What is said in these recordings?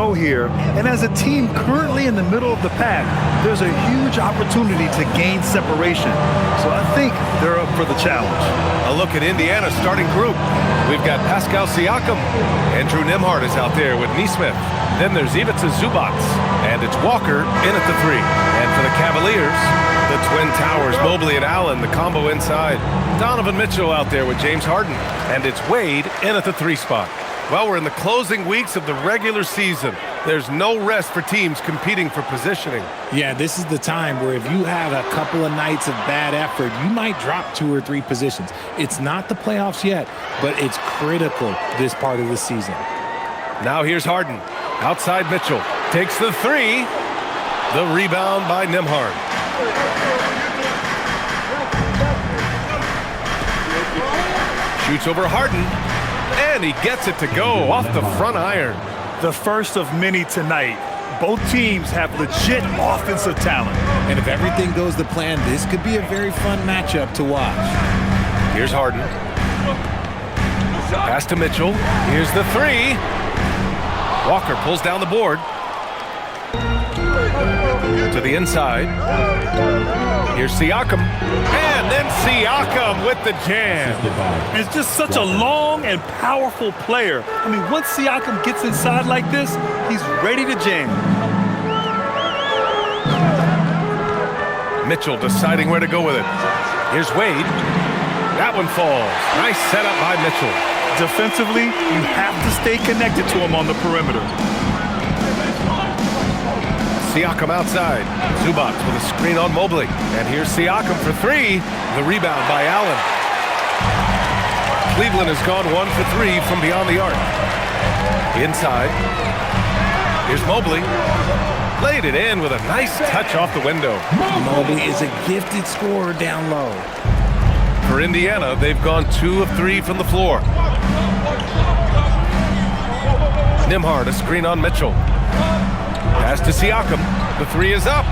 go here, and as a team currently in the middle of the pack, there's a huge opportunity to gain separation. So I think they're up for the challenge. A look at Indiana's starting group. We've got Pascal Siakam. Andrew Nembhard is out there with Nesmith. Then there's Ivica Zubac, and it's Walker in at the 3. And for the Cavaliers, the Twin Towers, Mobley and Allen, the combo inside. Donovan Mitchell out there with James Harden, and it's Wade in at the 3 spot. Well, we're in the closing weeks of the regular season. There's no rest for teams competing for positioning. Yeah, this is the time where if you have a couple of nights of bad effort, you might drop 2 or 3 positions. It's not the playoffs yet, but it's critical this part of the season. Now here's Harden. Outside Mitchell. Takes the 3. The rebound by Nembhard. Shoots over Harden. And he gets it to go off the front iron. The first of many tonight. Both teams have legit offensive talent. And if everything goes to plan, this could be a very fun matchup to watch. Here's Harden. Pass to Mitchell. Here's the 3. Walker pulls down the board. To the inside. Here's Siakam. And then Siakam with the jam. It's just such a long and powerful player. I mean, once Siakam gets inside like this, he's ready to jam. Mitchell deciding where to go with it. Here's Wade. That one falls. Nice setup by Mitchell. Defensively, you have to stay connected to him on the perimeter. Siakam outside. Zubac with a screen on Mobley. And here's Siakam for 3. The rebound by Allen. Cleveland has gone 1 for 3 from beyond the arc. Inside. Here's Mobley. Laid it in with a nice touch off the window. Mobley is a gifted scorer down low. For Indiana, they've gone 2 of 3 from the floor. Nembhard, a screen on Mitchell. Pass to Siakam. The 3 is up.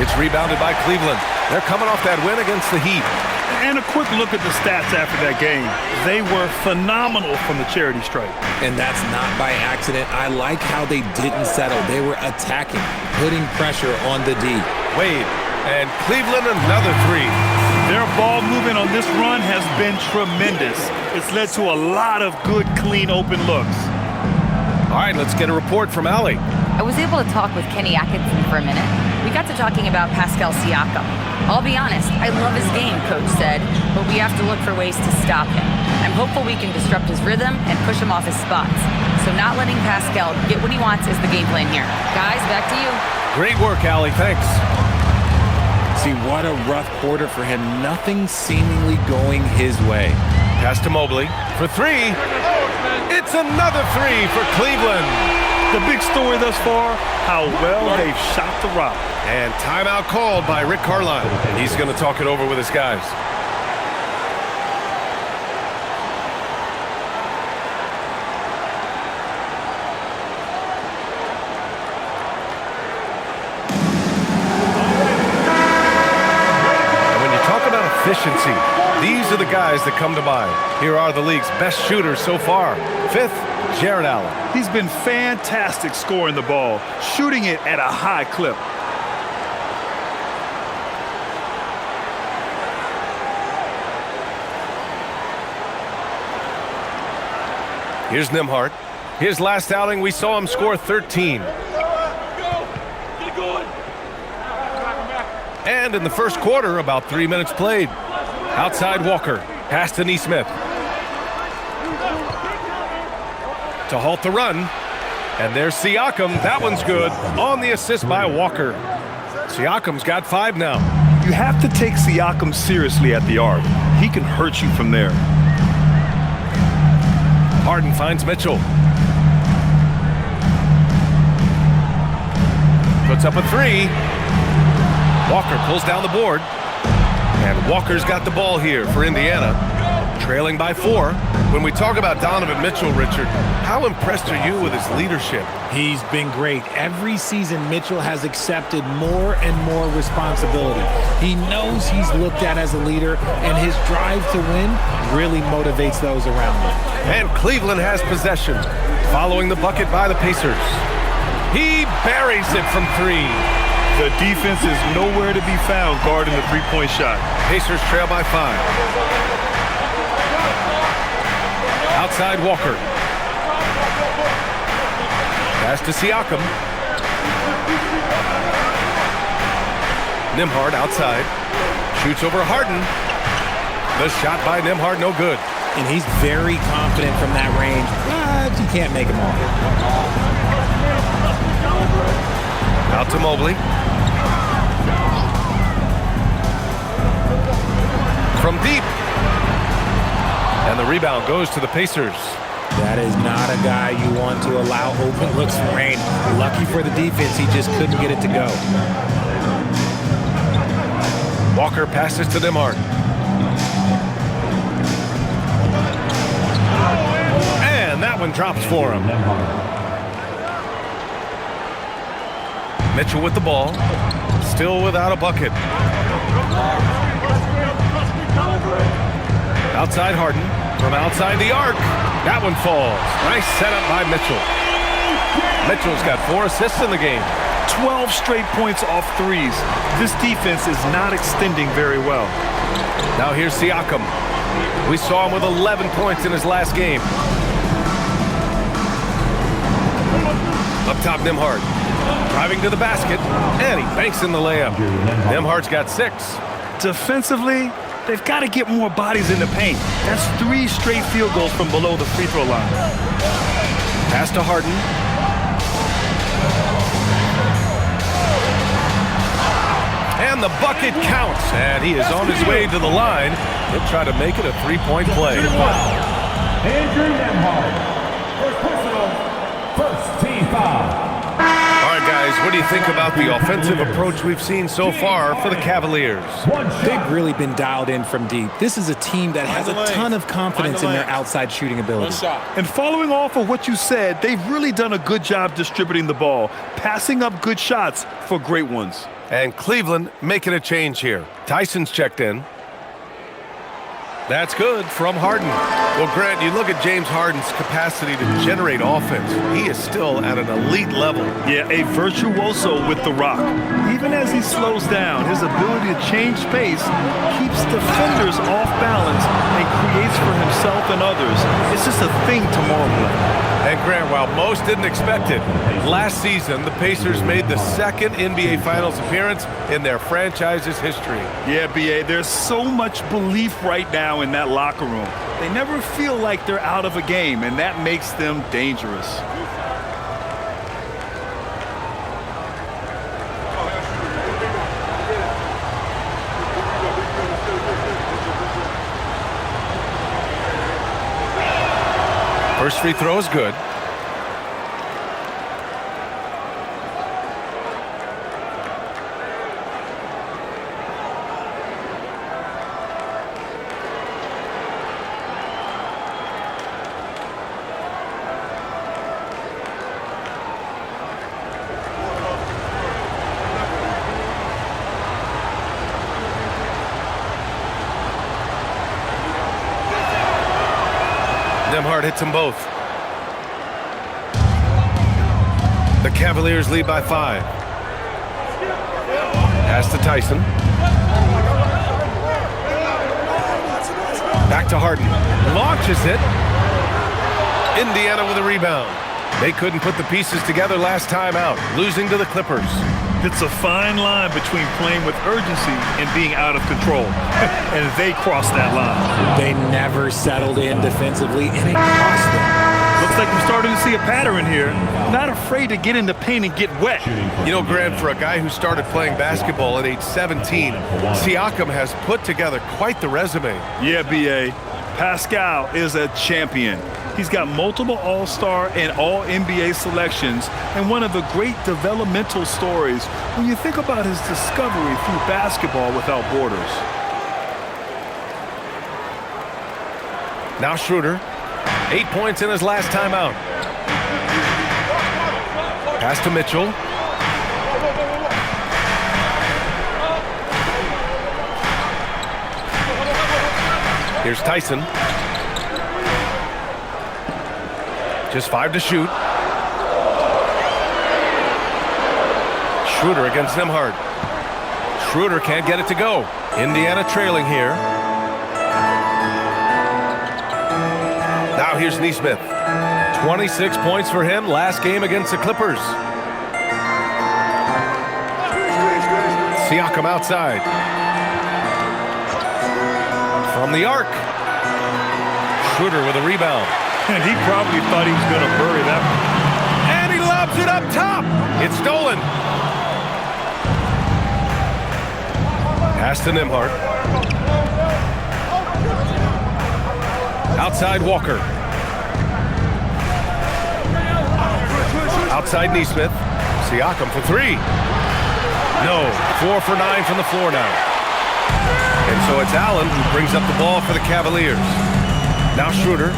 It's rebounded by Cleveland. They're coming off that win against the Heat. And a quick look at the stats after that game. They were phenomenal from the charity stripe. And that's not by accident. I like how they didn't settle. They were attacking, putting pressure on the D. Wade, and Cleveland another 3. Their ball movement on this run has been tremendous. It's led to a lot of good, clean, open looks. All right, let's get a report from Allie. I was able to talk with Kenny Atkinson for a minute. We got to talking about Pascal Siakam. I'll be honest, I love his game, Coach said, but we have to look for ways to stop him. I'm hopeful we can disrupt his rhythm and push him off his spots. So not letting Pascal get what he wants is the game plan here. Guys, back to you. Great work, Allie. Thanks. See, what a rough quarter for him. Nothing seemingly going his way. Pass to Mobley for 3. It's another 3 for Cleveland. The big story thus far, how well they've shot the rock. And timeout called by Rick Carlisle. He's going to talk it over with his guys. And when you talk about efficiency, these are the guys that come to mind. Here are the league's best shooters so far. 5th, Jarrett Allen. He's been fantastic scoring the ball, shooting it at a high clip. Here's Nembhard. His last outing, we saw him score 13. And in the first quarter, about 3 minutes played. Outside Walker. Pass to Nesmith. To halt the run. And there's Siakam. That one's good. On the assist by Walker. Siakam's got 5 now. You have to take Siakam seriously at the arc. He can hurt you from there. Harden finds Mitchell. Puts up a 3. Walker pulls down the board. And Walker's got the ball here for Indiana. Trailing by 4. When we talk about Donovan Mitchell, Richard, how impressed are you with his leadership? He's been great. Every season, Mitchell has accepted more and more responsibility. He knows he's looked at as a leader, and his drive to win really motivates those around him. And Cleveland has possession, following the bucket by the Pacers. He buries it from 3. The defense is nowhere to be found guarding the three-point shot. Pacers trail by 5. Outside Walker. Pass to Siakam. Nembhard outside. Shoots over Harden. The shot by Nembhard, no good. And he's very confident from that range, but you can't make him all. Out to Mobley. From deep. And the rebound goes to the Pacers. That is not a guy you want to allow open looks for rain. Lucky for the defense, he just couldn't get it to go. Walker passes to Nembhard. And that one drops for him. Mitchell with the ball. Still without a bucket. Outside Harden. From outside the arc. That one falls. Nice setup by Mitchell. Mitchell's got 4 assists in the game. 12 straight points off threes. This defense is not extending very well. Now here's Siakam. We saw him with 11 points in his last game. Up top, Nembhard. Driving to the basket, and he banks in the layup. Nembhard's got 6. Defensively, they've got to get more bodies in the paint. That's 3 straight field goals from below the free throw line. Pass to Harden. And the bucket counts, and he is on his way to the line. He'll try to make it a 3-point play. Andrew Nembhard for personal first team foul. All right, guys, what do you think about the offensive approach we've seen so far for the Cavaliers? They've really been dialed in from deep. This is a team that has a ton of confidence in their outside shooting ability. And following off of what you said, they've really done a good job distributing the ball, passing up good shots for great ones. And Cleveland making a change here. Tyson's checked in. That's good from Harden. Well, Grant, you look at James Harden's capacity to generate offense. He is still at an elite level. Yeah, a virtuoso with the rock. Even as he slows down, his ability to change pace keeps defenders off balance and creates for himself and others. It's just a thing to marvel at. And Grant, while most didn't expect it, last season the Pacers made the second NBA Finals appearance in their franchise's history. Yeah, B.A., there's so much belief right now in that locker room. They never feel like they're out of a game, and that makes them dangerous. First free throw is good. Nembhard hits them both. The Cavaliers lead by 5. Pass to Tyson. Back to Harden. Launches it. Indiana with a rebound. They couldn't put the pieces together last time out, losing to the Clippers. It's a fine line between playing with urgency and being out of control. And they crossed that line. They never settled in defensively, and it cost them. Looks like we're starting to see a pattern here. Not afraid to get in the paint and get wet. You know, Grant, for a guy who started playing basketball at age 17, Siakam has put together quite the resume. Yeah, B.A. Pascal is a champion. He's got multiple All-Star and All-NBA selections, and one of the great developmental stories when you think about his discovery through basketball without borders. Now Schroeder, 8 points in his last time out. Pass to Mitchell. Here's Tyson. Just 5 to shoot. Schroeder against Nembhard. Schroeder can't get it to go. Indiana trailing here. Now here's Neesmith. 26 points for him last game against the Clippers. Siakam outside. From the arc. Schroeder with a rebound. And he probably thought he was going to bury that one. And he lobs it up top. It's stolen. Pass to Nembhard. Outside Walker. Outside Neesmith. Siakam for 3. No. 4 for 9 from the floor now. And so it's Allen who brings up the ball for the Cavaliers. Now Schroeder.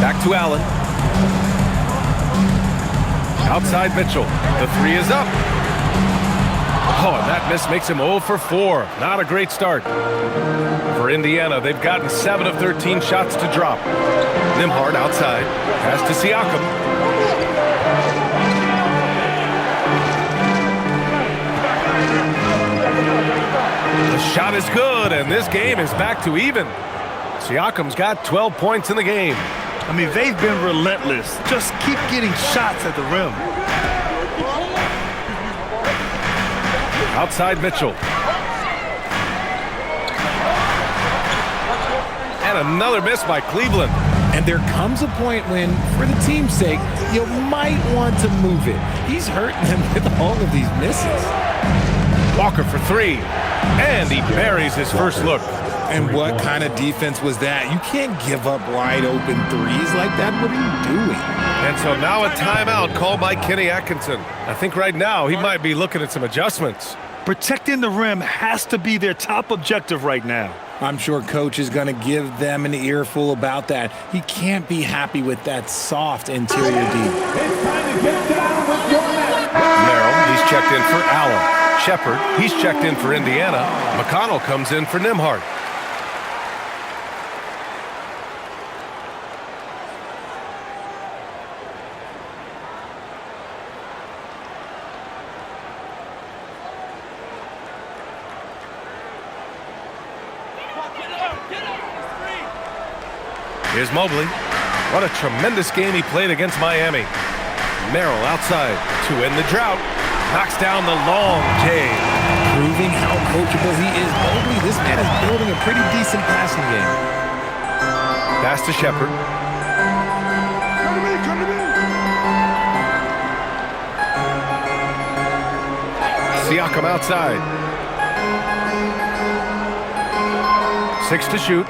Back to Allen. Outside Mitchell. The 3 is up. Oh, and that miss makes him 0 for 4. Not a great start. For Indiana, they've gotten 7 of 13 shots to drop. Nembhard outside. Pass to Siakam. The shot is good, and this game is back to even. Siakam's got 12 points in the game. I mean, they've been relentless. Just keep getting shots at the rim. Outside Mitchell. And another miss by Cleveland. And there comes a point when, for the team's sake, you might want to move it. He's hurting them with all of these misses. Walker for 3. And he buries his first look. And what kind of defense was that? You can't give up wide open threes like that. What are you doing? And so now a timeout called by Kenny Atkinson. I think right now he might be looking at some adjustments. Protecting the rim has to be their top objective right now. I'm sure coach is going to give them an earful about that. He can't be happy with that soft interior D. It's time to get down with your man. Merrill, he's checked in for Allen. Shepard, he's checked in for Indiana. McConnell comes in for Nembhard. Here's Mobley. What a tremendous game he played against Miami. Merrill outside to end the drought. Knocks down the long J. Proving how coachable he is. Mobley, this man is building a pretty decent passing game. Pass to Shepard. Siakam outside. 6 to shoot.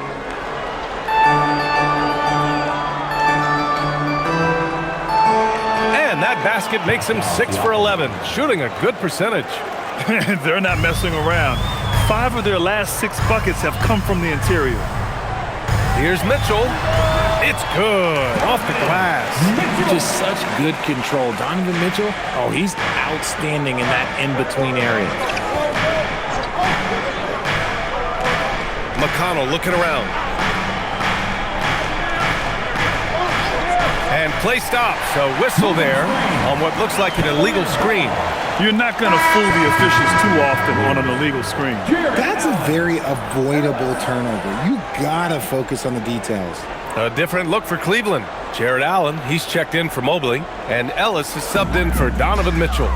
And that basket makes him 6 for 11, shooting a good percentage. They're not messing around. 5 of their last 6 buckets have come from the interior. Here's Mitchell. It's good. Off the glass. Just such good control. Donovan Mitchell, oh, he's outstanding in that in-between area. McConnell looking around. And play stops. A whistle there on what looks like an illegal screen. You're not going to fool the officials too often on an illegal screen. That's a very avoidable turnover. You gotta focus on the details. A different look for Cleveland. Jared Allen, he's checked in for Mobley. And Ellis is subbed in for Donovan Mitchell.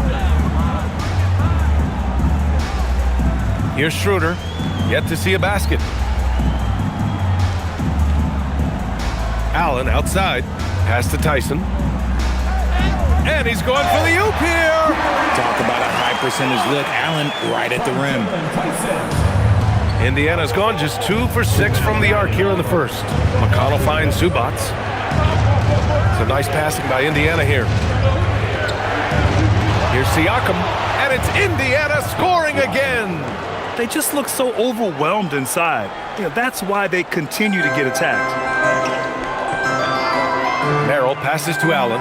Here's Schroeder. Yet to see a basket. Allen outside. Pass to Tyson. And he's going for the oop here. Talk about a high percentage look. Allen right at the rim. Indiana's gone just 2 for 6 from the arc here in the first. McConnell finds Zubats. Some nice passing by Indiana here. Here's Siakam, and it's Indiana scoring again. They just look so overwhelmed inside. You know, that's why they continue to get attacked. Merrill passes to Allen.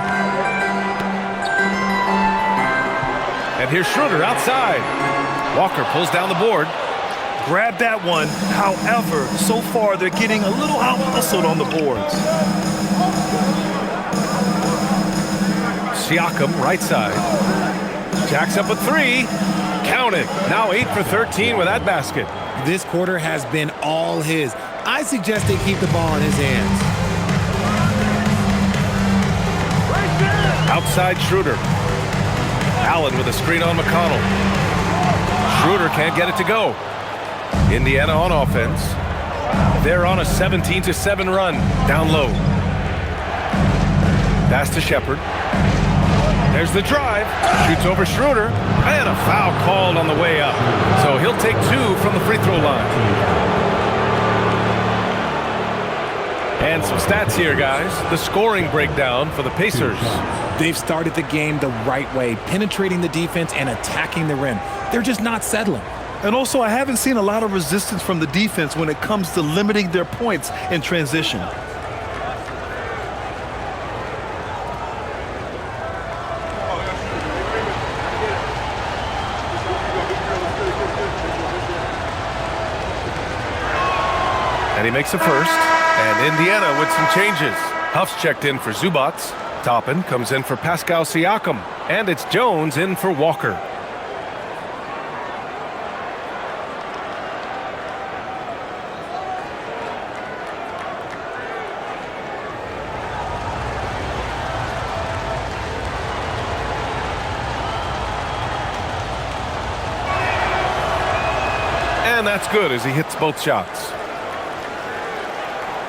And here's Schroeder outside. Walker pulls down the board. Grab that one. However, so far they're getting a little out-hustled on the boards. Siakam, right side. Jacks up a three. Count it. Now 8 for 13 with that basket. This quarter has been all his. I suggest they keep the ball in his hands. Outside Schroeder. Allen with a screen on McConnell. Schroeder can't get it to go. Indiana on offense. They're on a 17-7 run. Down low. Pass to Shepherd. There's the drive. Shoots over Schroeder. And a foul called on the way up. So he'll take 2 from the free throw line. And some stats here, guys. The scoring breakdown for the Pacers. They've started the game the right way, penetrating the defense and attacking the rim. They're just not settling. And also, I haven't seen a lot of resistance from the defense when it comes to limiting their points in transition. And he makes a first. And Indiana with some changes. Huff's checked in for Zubats. Toppin comes in for Pascal Siakam. And it's Jones in for Walker. And that's good as he hits both shots.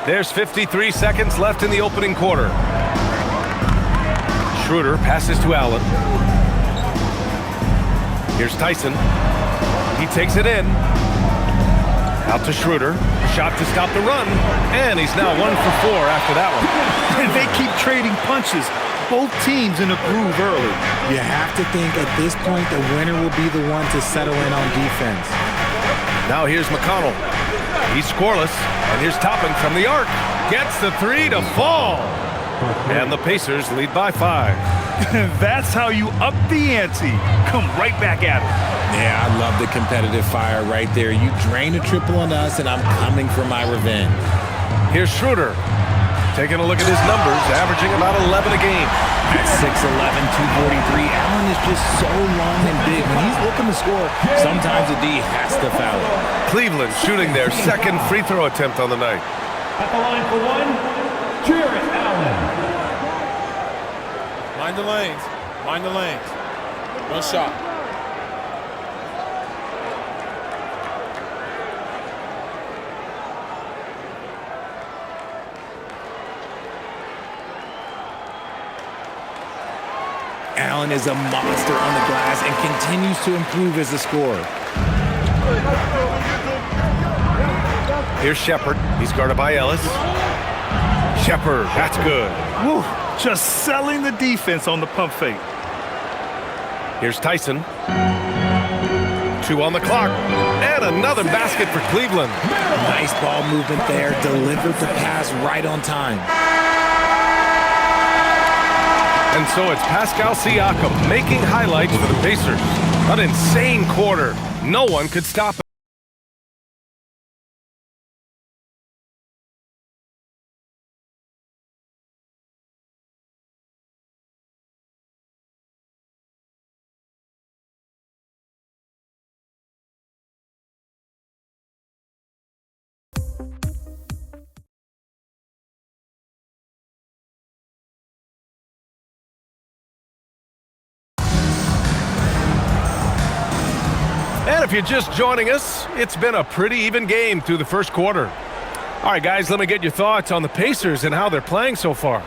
There's 53 seconds left in the opening quarter. Schroeder passes to Allen. Here's Tyson. He takes it in. Out to Schroeder. Shot to stop the run. And he's now 1 for 4 after that one. And they keep trading punches. Both teams in a groove early. You have to think at this point the winner will be the one to settle in on defense. Now here's McConnell. He's scoreless. And here's Toppin from the arc. Gets the 3 to fall. And the Pacers lead by 5. That's how you up the ante. Come right back at it. Yeah, I love the competitive fire right there. You drain a triple on us, and I'm coming for my revenge. Here's Schroeder. Taking a look at his numbers, averaging about 11 a game. At 6'11", 243, Allen is just so long and big. When he's looking to score, sometimes the D has to foul it. Cleveland shooting their second free throw attempt on the night. At the line for one, Jarrett Allen. Mind the lanes. Mind the lanes. One shot. Allen is a monster on the glass and continues to improve as a scorer. Here's Shepherd. He's guarded by Ellis. Shepherd, that's good. Woo, just selling the defense on the pump fake. Here's Tyson. 2 on the clock. And another basket for Cleveland. Nice ball movement there. Delivered the pass right on time. And so it's Pascal Siakam making highlights for the Pacers. An insane quarter. No one could stop it. And if you're just joining us, it's been a pretty even game through the first quarter. All right, guys, let me get your thoughts on the Pacers and how they're playing so far.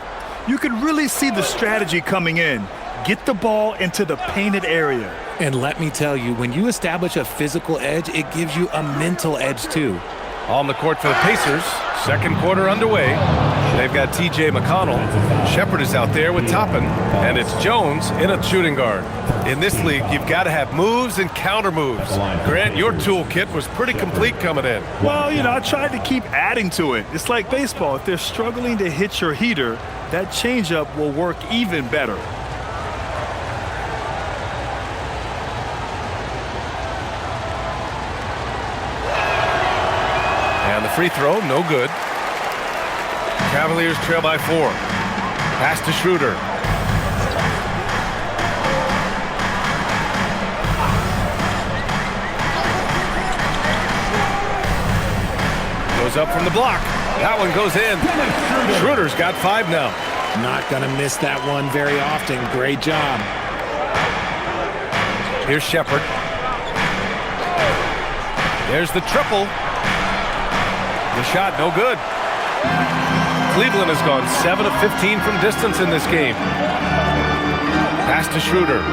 You can really see the strategy coming in. Get the ball into the painted area. And let me tell you, when you establish a physical edge, it gives you a mental edge too. On the court for the Pacers, second quarter underway. They've got T.J. McConnell. Shepherd is out there with Toppin. And it's Jones in a shooting guard. In this league, you've got to have moves and counter moves. Grant, your toolkit was pretty complete coming in. Well, I tried to keep adding to it. It's like baseball. If they're struggling to hit your heater, that changeup will work even better. And the free throw, no good. Cavaliers trail by 4. Pass to Schroeder. Goes up from the block. That one goes in. Schroeder's got 5 now. Not going to miss that one very often. Great job. Here's Shepard. There's the triple. The shot, no good. Cleveland has gone 7 of 15 from distance in this game. Pass to Schroeder.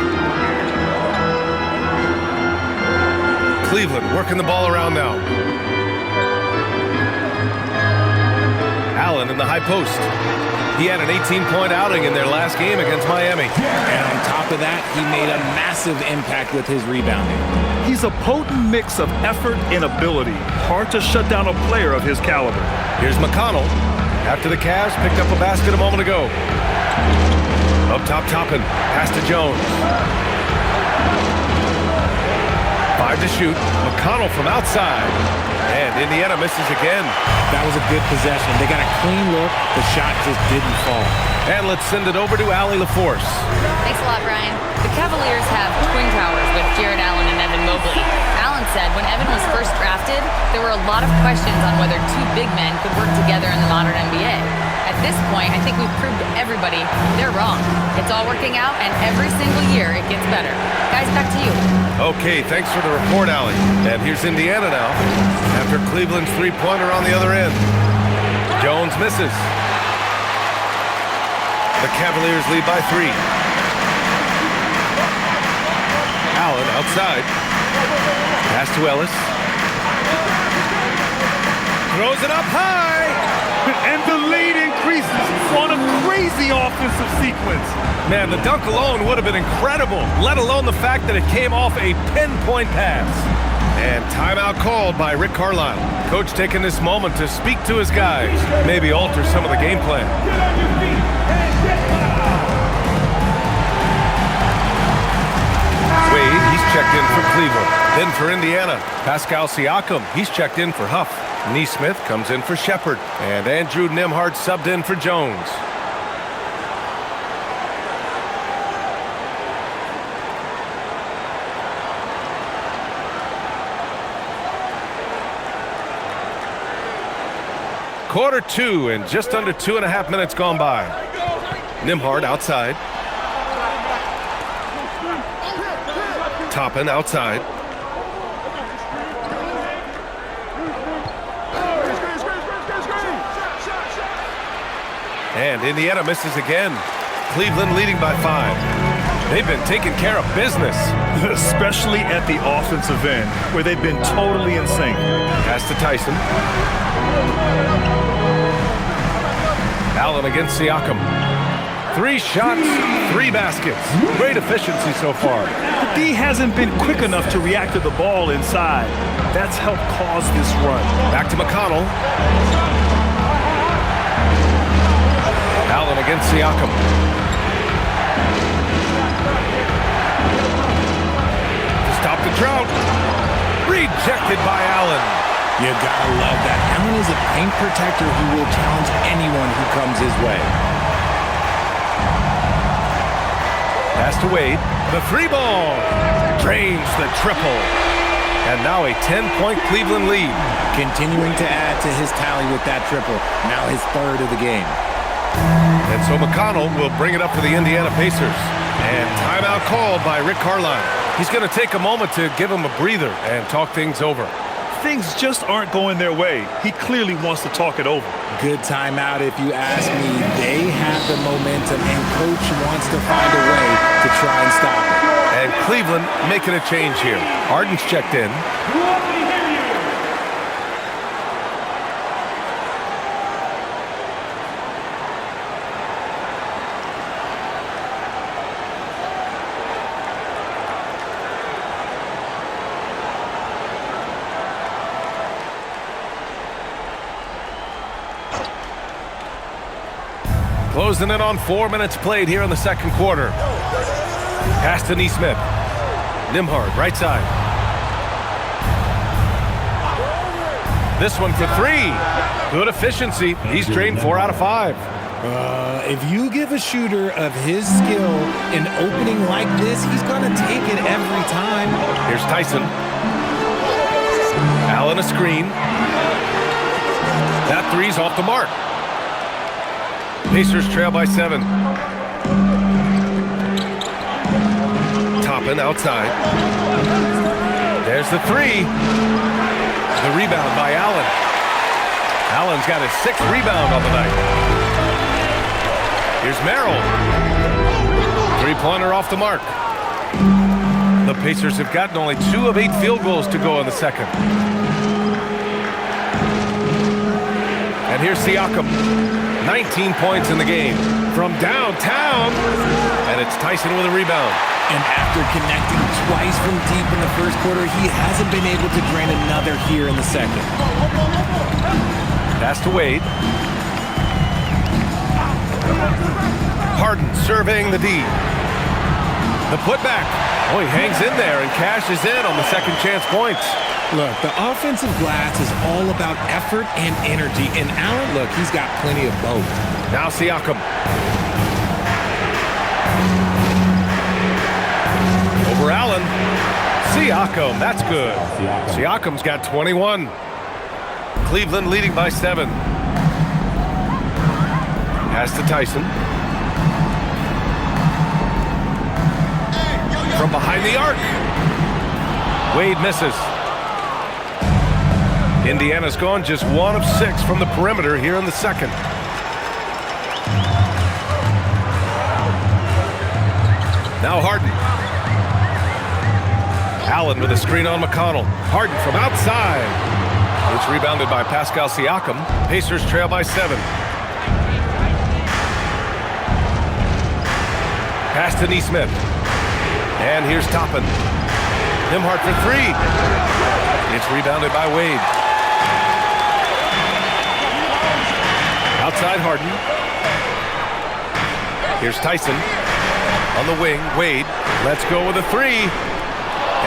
Cleveland working the ball around now. Allen in the high post. He had an 18-point outing in their last game against Miami. And on top of that, he made a massive impact with his rebounding. He's a potent mix of effort and ability. Hard to shut down a player of his caliber. Here's McConnell. After the Cavs picked up a basket a moment ago. Up top, Toppin. Pass to Jones. 5 to shoot. McConnell from outside. And Indiana misses again. That was a good possession. They got a clean look. The shot just didn't fall. And let's send it over to Allie LaForce. Thanks a lot, Brian. The Cavaliers have twin towers with Jared Allen and Evan Mobley. Allen said when Evan was first drafted, there were a lot of questions on whether two big men could work together in the modern NBA. At this point, I think we've proved to everybody they're wrong. It's all working out, and every single year it gets better. Guys, back to you. Okay, thanks for the report, Allie. And here's Indiana now. After Cleveland's three-pointer on the other end. Jones misses. The Cavaliers lead by 3. Allen outside. Pass to Ellis. Throws it up high. And the lead increases on a crazy offensive sequence. Man, the dunk alone would have been incredible, let alone the fact that it came off a pinpoint pass. And timeout called by Rick Carlisle. Coach taking this moment to speak to his guys, maybe alter some of the game plan. Wade, he's checked in for Cleveland. Then for Indiana, Pascal Siakam, he's checked in for Huff. Neesmith comes in for Shepard. And Andrew Nembhard subbed in for Jones. Quarter 2 and just under 2.5 minutes gone by. Nembhard outside. Toppin outside. And Indiana misses again. Cleveland leading by 5. They've been taking care of business. Especially at the offensive end, where they've been totally in sync. Pass to Tyson. Allen against Siakam. 3 shots, 3 baskets. Great efficiency so far. The D hasn't been quick enough to react to the ball inside. That's helped cause this run. Back to McConnell. Allen against Siakam. To stop the drought. Rejected by Allen. You gotta love that. Allen is a paint protector who will challenge anyone who comes his way. Pass to Wade. The 3 ball. Drains the triple. And now a 10-point Cleveland lead. Continuing to add to his tally with that triple. Now his 3rd of the game. And so McConnell will bring it up for the Indiana Pacers. And timeout called by Rick Carlisle. He's going to take a moment to give him a breather and talk things over. Things just aren't going their way. He clearly wants to talk it over. Good timeout if you ask me. They have the momentum, and Coach wants to find a way to try and stop it. And Cleveland making a change here. Harden's checked in. Closing in on 4 minutes played here in the second quarter. Pass to Neesmith. Nembhard, right side. This one for three. Good efficiency. He's drained 4 out of 5. If you give a shooter of his skill an opening like this, he's going to take it every time. Here's Tyson. Allen a screen. That three's off the mark. Pacers trail by 7. Toppin outside. There's the three. The rebound by Allen. Allen's got his 6th rebound on the night. Here's Merrill. 3-pointer off the mark. The Pacers have gotten only 2 of 8 field goals to go in the second. And here's Siakam. 19 points in the game. From downtown. And it's Tyson with a rebound. And after connecting twice from deep in the first quarter, he hasn't been able to drain another here in the second. Pass to Wade. Harden surveying the D. The putback. Oh, he hangs in there and cashes in on the second chance points. Look, the offensive glass is all about effort and energy. And Allen, look, he's got plenty of both. Now Siakam. Over Allen. Siakam, that's good. Siakam's got 21. Cleveland leading by 7. Pass to Tyson. From behind the arc. Wade misses. Indiana's gone just 1 of 6 from the perimeter here in the second. Now Harden. Allen with a screen on McConnell. Harden from outside. It's rebounded by Pascal Siakam. Pacers trail by 7. Pass to Nesmith. And here's Toppin. Nembhard for 3. It's rebounded by Wade. Outside Harden. Here's Tyson. On the wing, Wade. Let's go with a 3.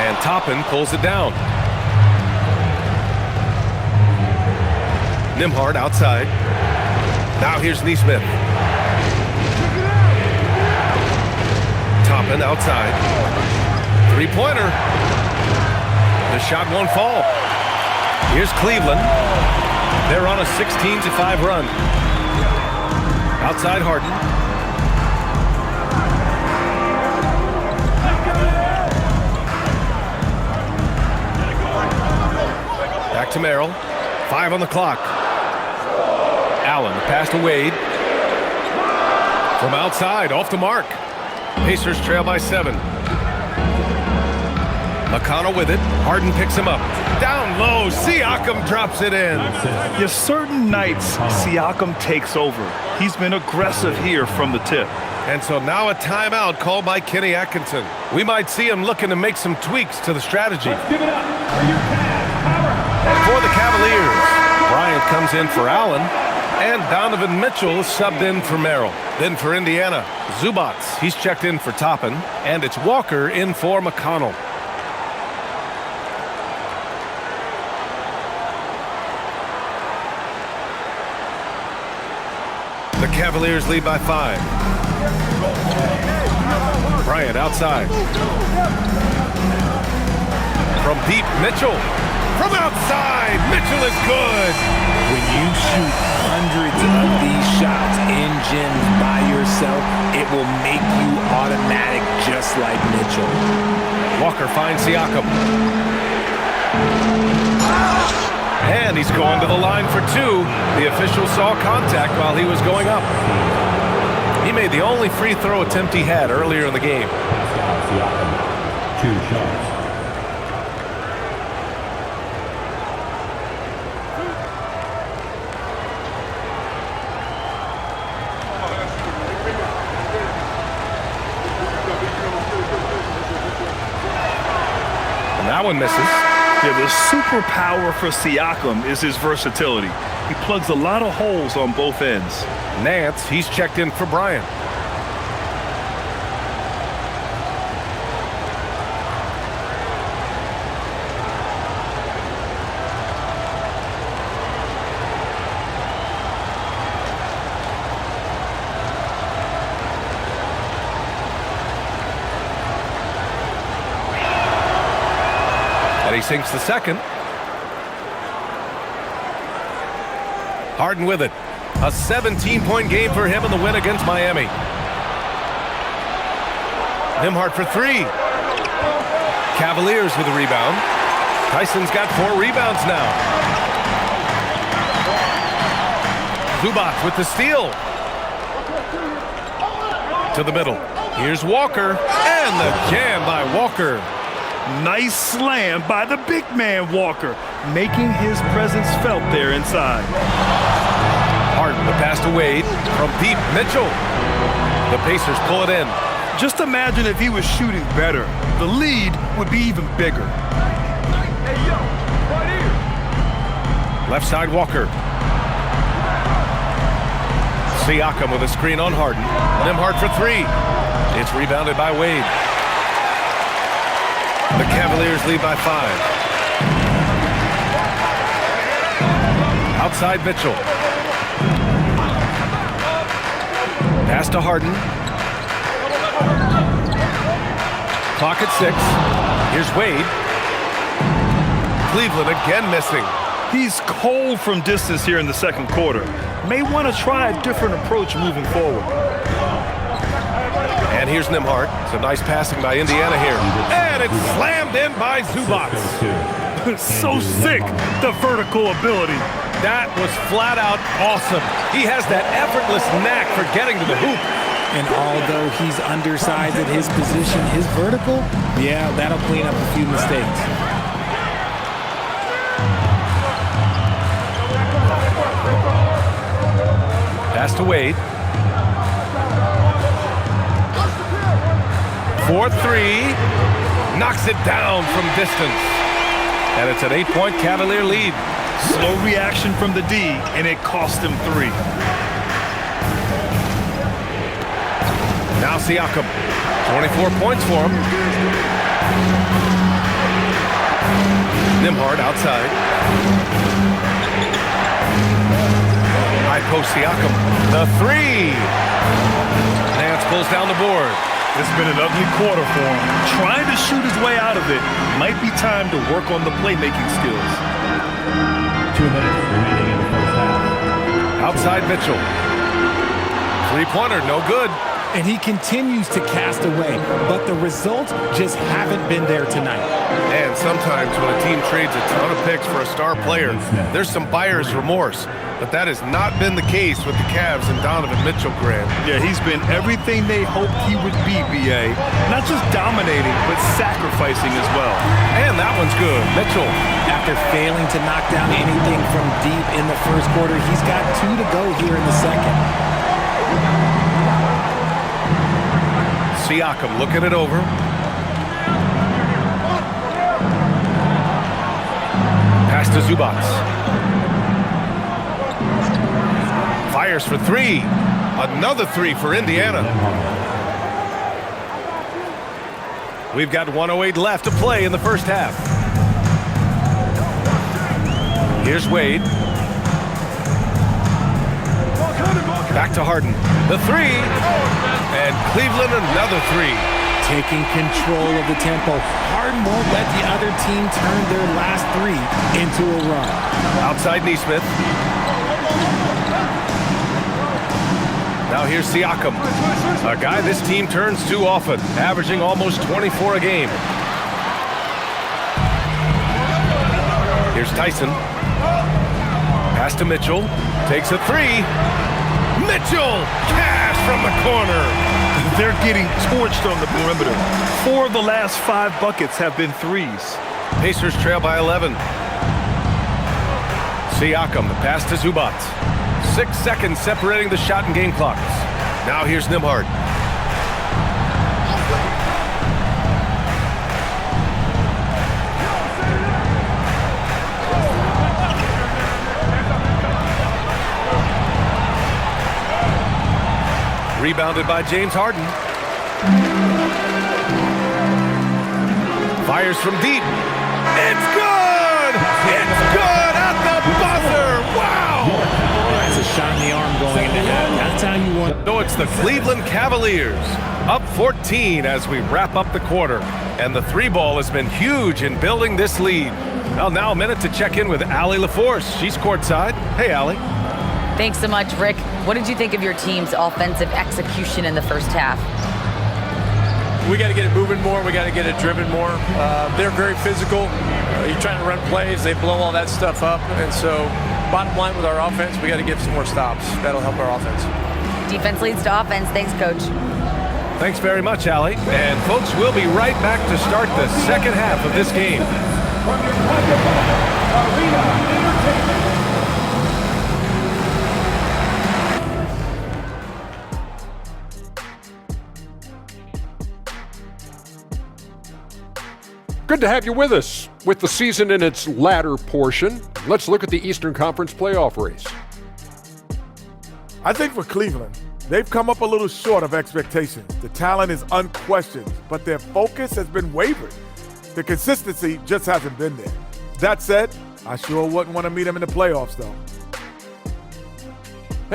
And Toppin pulls it down. Nembhard outside. Now here's Nesmith. Toppin outside. 3-pointer. The shot won't fall. Here's Cleveland. They're on a 16-5 run. Outside Harden. Back to Merrill. 5 on the clock. Allen, pass to Wade. From outside, off the mark. Pacers trail by 7. McConnell with it. Harden picks him up. Down low, Siakam drops it in. Yes, certain nights, Siakam takes over. He's been aggressive here from the tip. And so now a timeout called by Kenny Atkinson. We might see him looking to make some tweaks to the strategy. Give it up for your Cavs. For the Cavaliers, Bryant comes in for Allen, and Donovan Mitchell is subbed in for Merrill. Then for Indiana, Zubats, he's checked in for Toppin, and it's Walker in for McConnell. The Cavaliers lead by 5. Bryant outside. From deep, Mitchell. From outside, Mitchell is good. When you shoot hundreds of these shots in gyms by yourself, it will make you automatic just like Mitchell. Walker finds Siakam. And he's going to the line for 2. The official saw contact while he was going up. He made the only free throw attempt he had earlier in the game. 2 shots. And that one misses. Yeah, the superpower for Siakam is his versatility. He plugs a lot of holes on both ends. Nance, he's checked in for Bryant. he sinks the second. Harden with it. A 17-point game for him in the win against Miami. Nembhard for three. Cavaliers with a rebound. Tyson's got 4 rebounds now. Zubac with the steal. To the middle. Here's Walker. And the jam by Walker. Nice slam by the big man Walker, making his presence felt there inside. Harden, the pass to Wade. From deep, Mitchell. The Pacers pull it in. Just imagine if he was shooting better. The lead would be even bigger. Left side, Walker. Siakam with a screen on Harden. Nembhard for three. It's rebounded by Wade. The Cavaliers lead by 5. Outside Mitchell. Pass to Harden. Clock at 6. Here's Wade. Cleveland again missing. He's cold from distance here in the second quarter. May want to try a different approach moving forward. And here's Nembhard. Some nice passing by Indiana here. And it's slammed in by Zubac. So sick, the vertical ability. That was flat out awesome. He has that effortless knack for getting to the hoop. And although he's undersized at his position, his vertical, yeah, that'll clean up a few mistakes. Pass to Wade. 4-3. Knocks it down from distance. And it's an 8-point Cavalier lead. Slow reaction from the D, and it cost him 3. Now Siakam. 24 points for him. Nembhard outside. High post Siakam. The 3. Nance pulls down the board. It's been an ugly quarter for him. Trying to shoot his way out of it. Might be time to work on the playmaking skills. 2 minutes remaining in the first half. Outside Mitchell. 3-pointer, no good. And he continues to cast away, but the results just haven't been there tonight. And sometimes when a team trades a ton of picks for a star player, there's some buyer's remorse. But that has not been the case with the Cavs and Donovan Mitchell, Graham. Yeah, he's been everything they hoped he would be, B.A. Not just dominating, but sacrificing as well. And that one's good. Mitchell. After failing to knock down anything from deep in the first quarter, he's got 2 to go here in the second. Siakam looking it over. Pass to Zubac. Fires for 3. Another 3 for Indiana. We've got 1:08 left to play in the first half. Here's Wade. Back to Harden. The 3. And Cleveland another 3. Taking control of the tempo. Harden won't let the other team turn their last 3 into a run. Outside Neesmith. Now here's Siakam. A guy this team turns to often, averaging almost 24 a game. Here's Tyson. Pass to Mitchell. Takes a 3. Mitchell! Cash from the corner. They're getting torched on the perimeter. 4 of the last 5 buckets have been 3s. Pacers trail by 11. Siakam, the pass to Zubac. 6 seconds separating the shot and game clocks. Now here's Nembhard. Rebounded by James Harden. Fires from deep. It's good! It's good at the buzzer! Wow! That's a shot in the arm going into half. That's how you want. So it's the Cleveland Cavaliers up 14 as we wrap up the quarter. And the three ball has been huge in building this lead. Well, now a minute to check in with Allie LaForce. She's courtside. Hey, Allie. Thanks so much, Rick. What did you think of your team's offensive execution in the first half? We got to get it moving more. We got to get it driven more. They're very physical. You're trying to run plays. They blow all that stuff up. And so bottom line with our offense, we got to get some more stops. That'll help our offense. Defense leads to offense. Thanks, Coach. Thanks very much, Allie. And, folks, we'll be right back to start the second half of this game. From your Arena Entertainment. Good to have you with us. With the season in its latter portion, let's look at the Eastern Conference playoff race. I think for Cleveland, they've come up a little short of expectations. The talent is unquestioned, but their focus has been wavering. The consistency just hasn't been there. That said, I sure wouldn't want to meet them in the playoffs, though.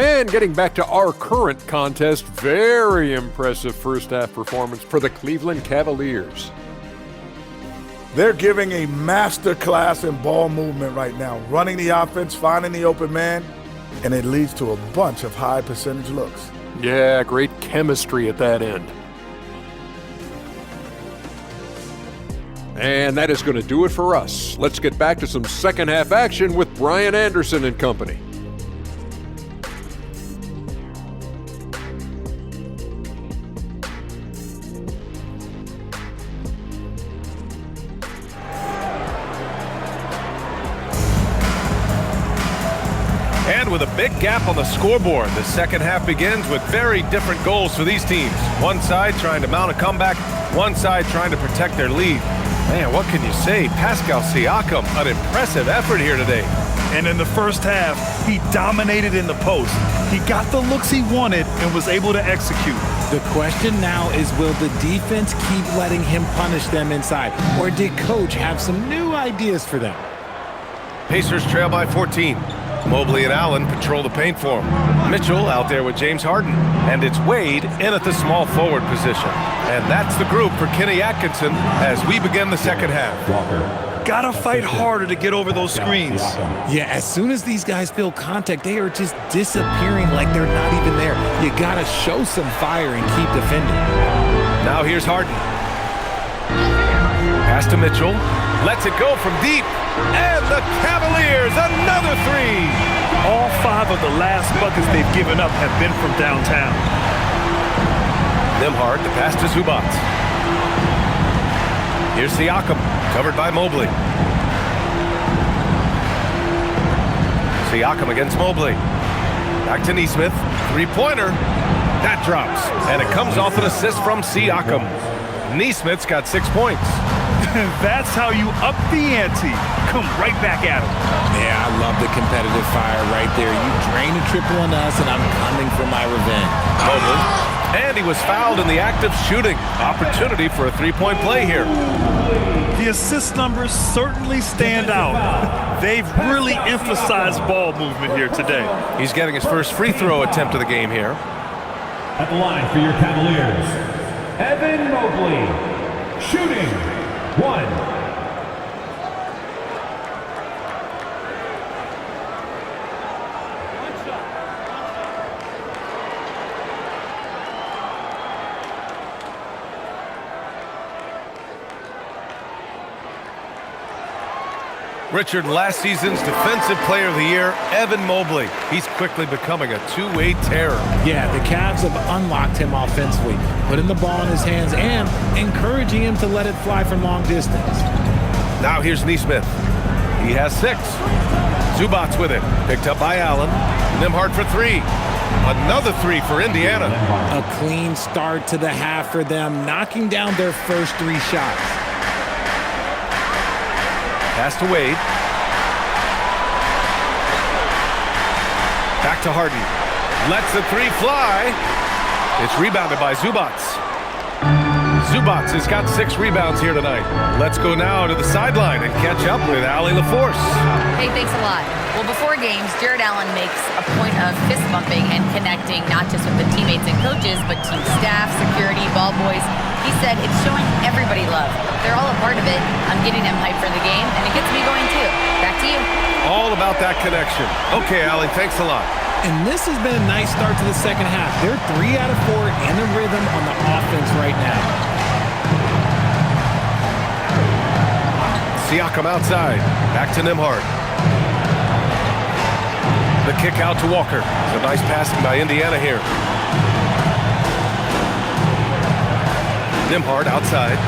And getting back to our current contest, very impressive first-half performance for the Cleveland Cavaliers. They're giving a master class in ball movement right now, running the offense, finding the open man, and it leads to a bunch of high percentage looks. Yeah, great chemistry at that end. And that is going to do it for us. Let's get back to some second half action with Brian Anderson and company. And with a big gap on the scoreboard, the second half begins with very different goals for these teams. One side trying to mount a comeback, one side trying to protect their lead. Man, what can you say? Pascal Siakam, an impressive effort here today. And in the first half, he dominated in the post. He got the looks he wanted and was able to execute. The question now is, will the defense keep letting him punish them inside? Or did Coach have some new ideas for them? Pacers trail by 14. Mobley and Allen patrol the paint for him. Mitchell out there with James Harden. And it's Wade in at the small forward position. And that's the group for Kenny Atkinson as we begin the second half. Gotta fight harder to get over those screens. Yeah, as soon as these guys feel contact, they are just disappearing like they're not even there. You gotta show some fire and keep defending. Now here's Harden. Pass to Mitchell. Lets it go from deep. And the Cavaliers, another three. All 5 of the last buckets they've given up have been from downtown. Nembhard, the pass to Zubac. Here's Siakam, covered by Mobley. Siakam against Mobley. Back to Nesmith, three-pointer. That drops, and it comes off an assist from Siakam. Nesmith's got 6 points. That's how you up the ante. Come right back at him. Yeah, I love the competitive fire right there. You drain a triple on us, and I'm coming for my revenge. Mobley. And he was fouled in the act of shooting. Opportunity for a three-point play here. The assist numbers certainly stand out. They've really emphasized ball movement here today. He's getting his first free throw attempt of the game here. At the line for your Cavaliers, Evan Mobley, shooting 1. Richard, last season's Defensive Player of the Year, Evan Mobley. He's quickly becoming a two-way terror. Yeah, the Cavs have unlocked him offensively, putting the ball in his hands and encouraging him to let it fly from long distance. Now here's Nesmith. He has 6. Zubac with it. Picked up by Allen. Nembhard for 3. Another 3 for Indiana. A clean start to the half for them, knocking down their first 3 shots. Pass to Wade. Back to Harden. Lets the 3 fly. It's rebounded by Zubac. Zubac has got 6 rebounds here tonight. Let's go now to the sideline and catch up with Allie LaForce. Hey, thanks a lot. Well, before games, Jared Allen makes a point of fist bumping and connecting not just with the teammates and coaches, but team staff, security, ball boys. He said it's showing everybody love. part of it. I'm getting them hyped for the game, and it gets me going too. Back to you. All about that connection. Okay, Allie, thanks a lot. And this has been a nice start to the second half. They're 3 out of 4 in the rhythm on the offense right now. Siakam outside. Back to Nembhard. The kick out to Walker. It's a nice passing by Indiana here. Nembhard outside.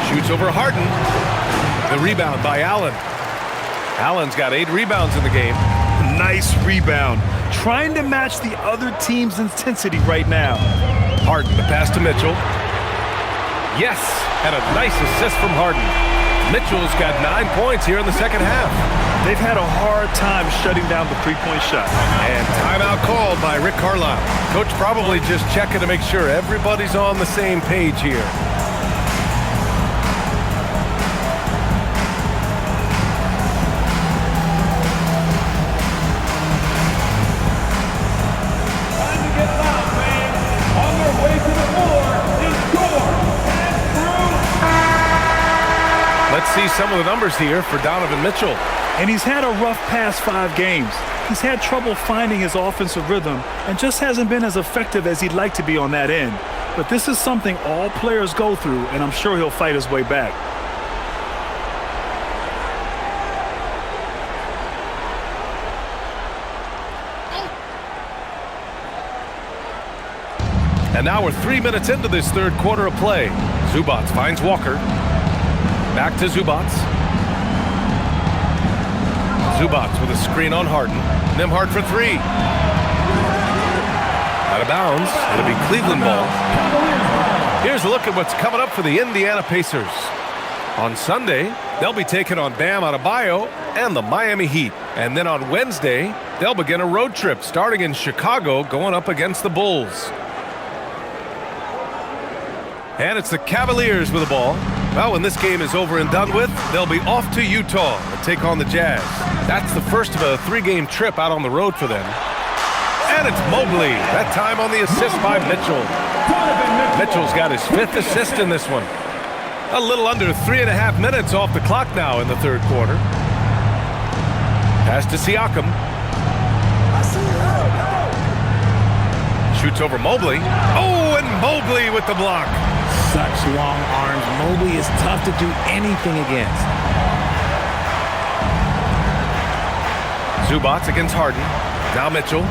Shoots over Harden. The rebound by Allen. Allen's got 8 rebounds in the game. Nice rebound. Trying to match the other team's intensity right now. Harden, the pass to Mitchell. Yes, and a nice assist from Harden. Mitchell's got 9 points here in the second half. They've had a hard time shutting down the three-point shot. And timeout called by Rick Carlisle. Coach probably just checking to make sure everybody's on the same page here. Let's see some of the numbers here for Donovan Mitchell. And he's had a rough past 5 games. He's had trouble finding his offensive rhythm and just hasn't been as effective as he'd like to be on that end. But this is something all players go through, and I'm sure he'll fight his way back. And now we're 3 minutes into this third quarter of play. Zubac finds Walker. Back to Zubac. Zubac with a screen on Harden. Nembhard for 3. Out of bounds. It'll be Cleveland ball. Here's a look at what's coming up for the Indiana Pacers. On Sunday, they'll be taking on Bam Adebayo and the Miami Heat. And then on Wednesday, they'll begin a road trip starting in Chicago going up against the Bulls. And it's the Cavaliers with the ball. Well, when this game is over and done with, they'll be off to Utah to take on the Jazz. That's the first of a 3-game trip out on the road for them. And it's Mobley, that time on the assist by Mitchell. Mitchell's got his 5th assist in this one. A little under 3.5 minutes off the clock now in the third quarter. Pass to Siakam. Shoots over Mobley. Oh, and Mobley with the block. Such long arms. Mobley is tough to do anything against. Zubac against Harden. Now Mitchell.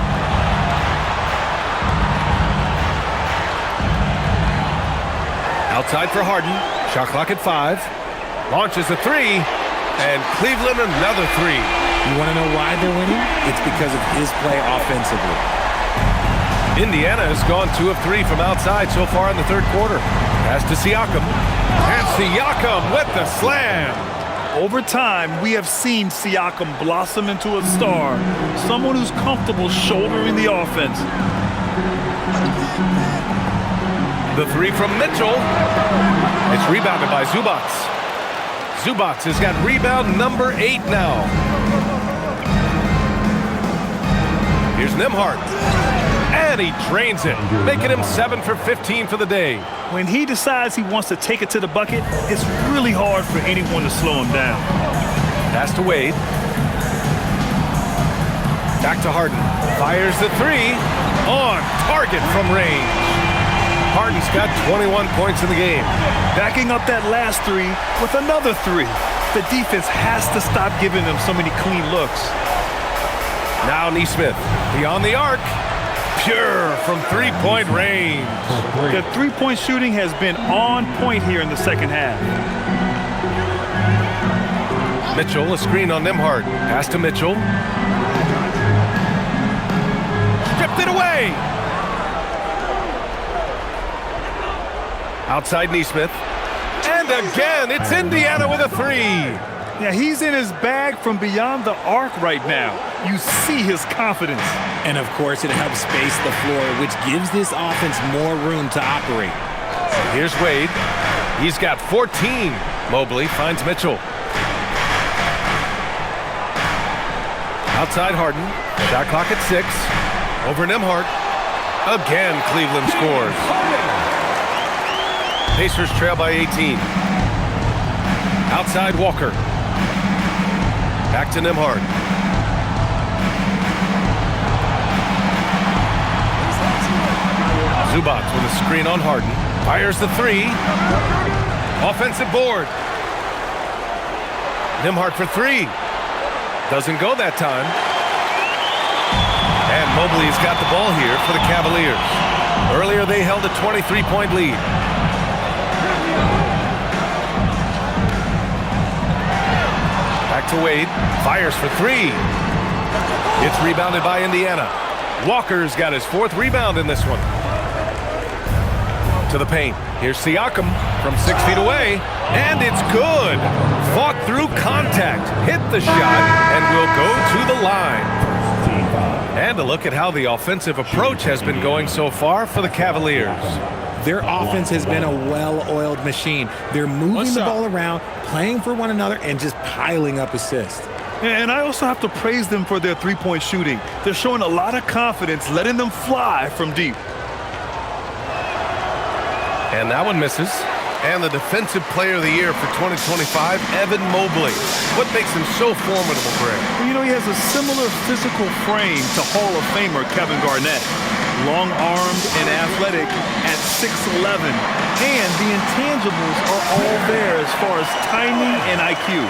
Outside for Harden. Shot clock at 5. Launches a 3. And Cleveland another 3. You want to know why they're winning? It's because of his play offensively. Indiana has gone 2 of 3 from outside so far in the third quarter. Pass to Siakam. And Siakam with the slam. Over time, we have seen Siakam blossom into a star, someone who's comfortable shouldering the offense. The 3 from Mitchell. It's rebounded by Zubac. Zubac has got rebound number 8 now. Here's Nembhard. And he drains it, making him 7 for 15 for the day. When he decides he wants to take it to the bucket, it's really hard for anyone to slow him down. Pass to Wade. Back to Harden. Fires the 3. On target from range. Harden's got 21 points in the game. Backing up that last 3 with another 3. The defense has to stop giving them so many clean looks. Now Nesmith beyond the arc. Pure from 3-point range. The 3-point shooting has been on point here in the second half. Mitchell, a screen on Nembhard. Pass to Mitchell. Stripped it away. Outside Nesmith. And again, it's Indiana with a 3. Yeah, he's in his bag from beyond the arc right now. You see his confidence. And, of course, it helps space the floor, which gives this offense more room to operate. Here's Wade. He's got 14. Mobley finds Mitchell. Outside Harden. Shot clock at 6. Over Nembhard. Again, Cleveland scores. Pacers trail by 18. Outside Walker. Back to Nembhard. Zubac with a screen on Harden. Fires the three. Offensive board. Nembhard for three. Doesn't go that time. And Mobley's got the ball here for the Cavaliers. Earlier they held a 23-point lead. Back to Wade. Fires for three. It's rebounded by Indiana. Walker's got his 4th rebound in this one. To the paint. Here's Siakam from 6 feet away. And it's good. Fought through contact. Hit the shot and will go to the line. And a look at how the offensive approach has been going so far for the Cavaliers. Their offense has been a well-oiled machine. They're moving the ball around, playing for one another, and just piling up assists. And I also have to praise them for their three-point shooting. They're showing a lot of confidence, letting them fly from deep. And that one misses. And the Defensive Player of the Year for 2025, Evan Mobley. What makes him so formidable, Greg? Well, you know, he has a similar physical frame to Hall of Famer Kevin Garnett. Long-armed and athletic at 6'11". And the intangibles are all there as far as timing and IQ.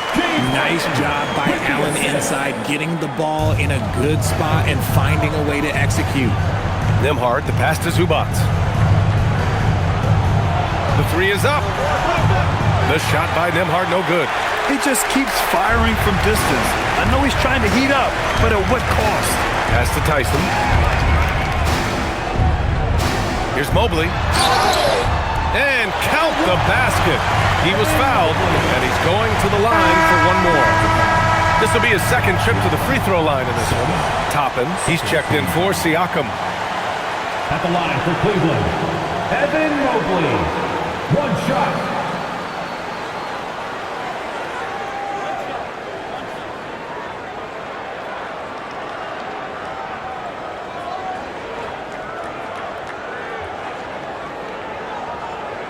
Nice job by Allen inside, getting the ball in a good spot and finding a way to execute. Nembhard, the pass to Zubac. The three is up. The shot by Nembhard, no good. He just keeps firing from distance. I know he's trying to heat up, but at what cost? Pass to Tyson. Here's Mobley. And count the basket. He was fouled, and he's going to the line for one more. This will be his 2nd trip to the free throw line in this one. Toppin, he's checked in for Siakam. At the line for Cleveland, Evan Mobley. One shot.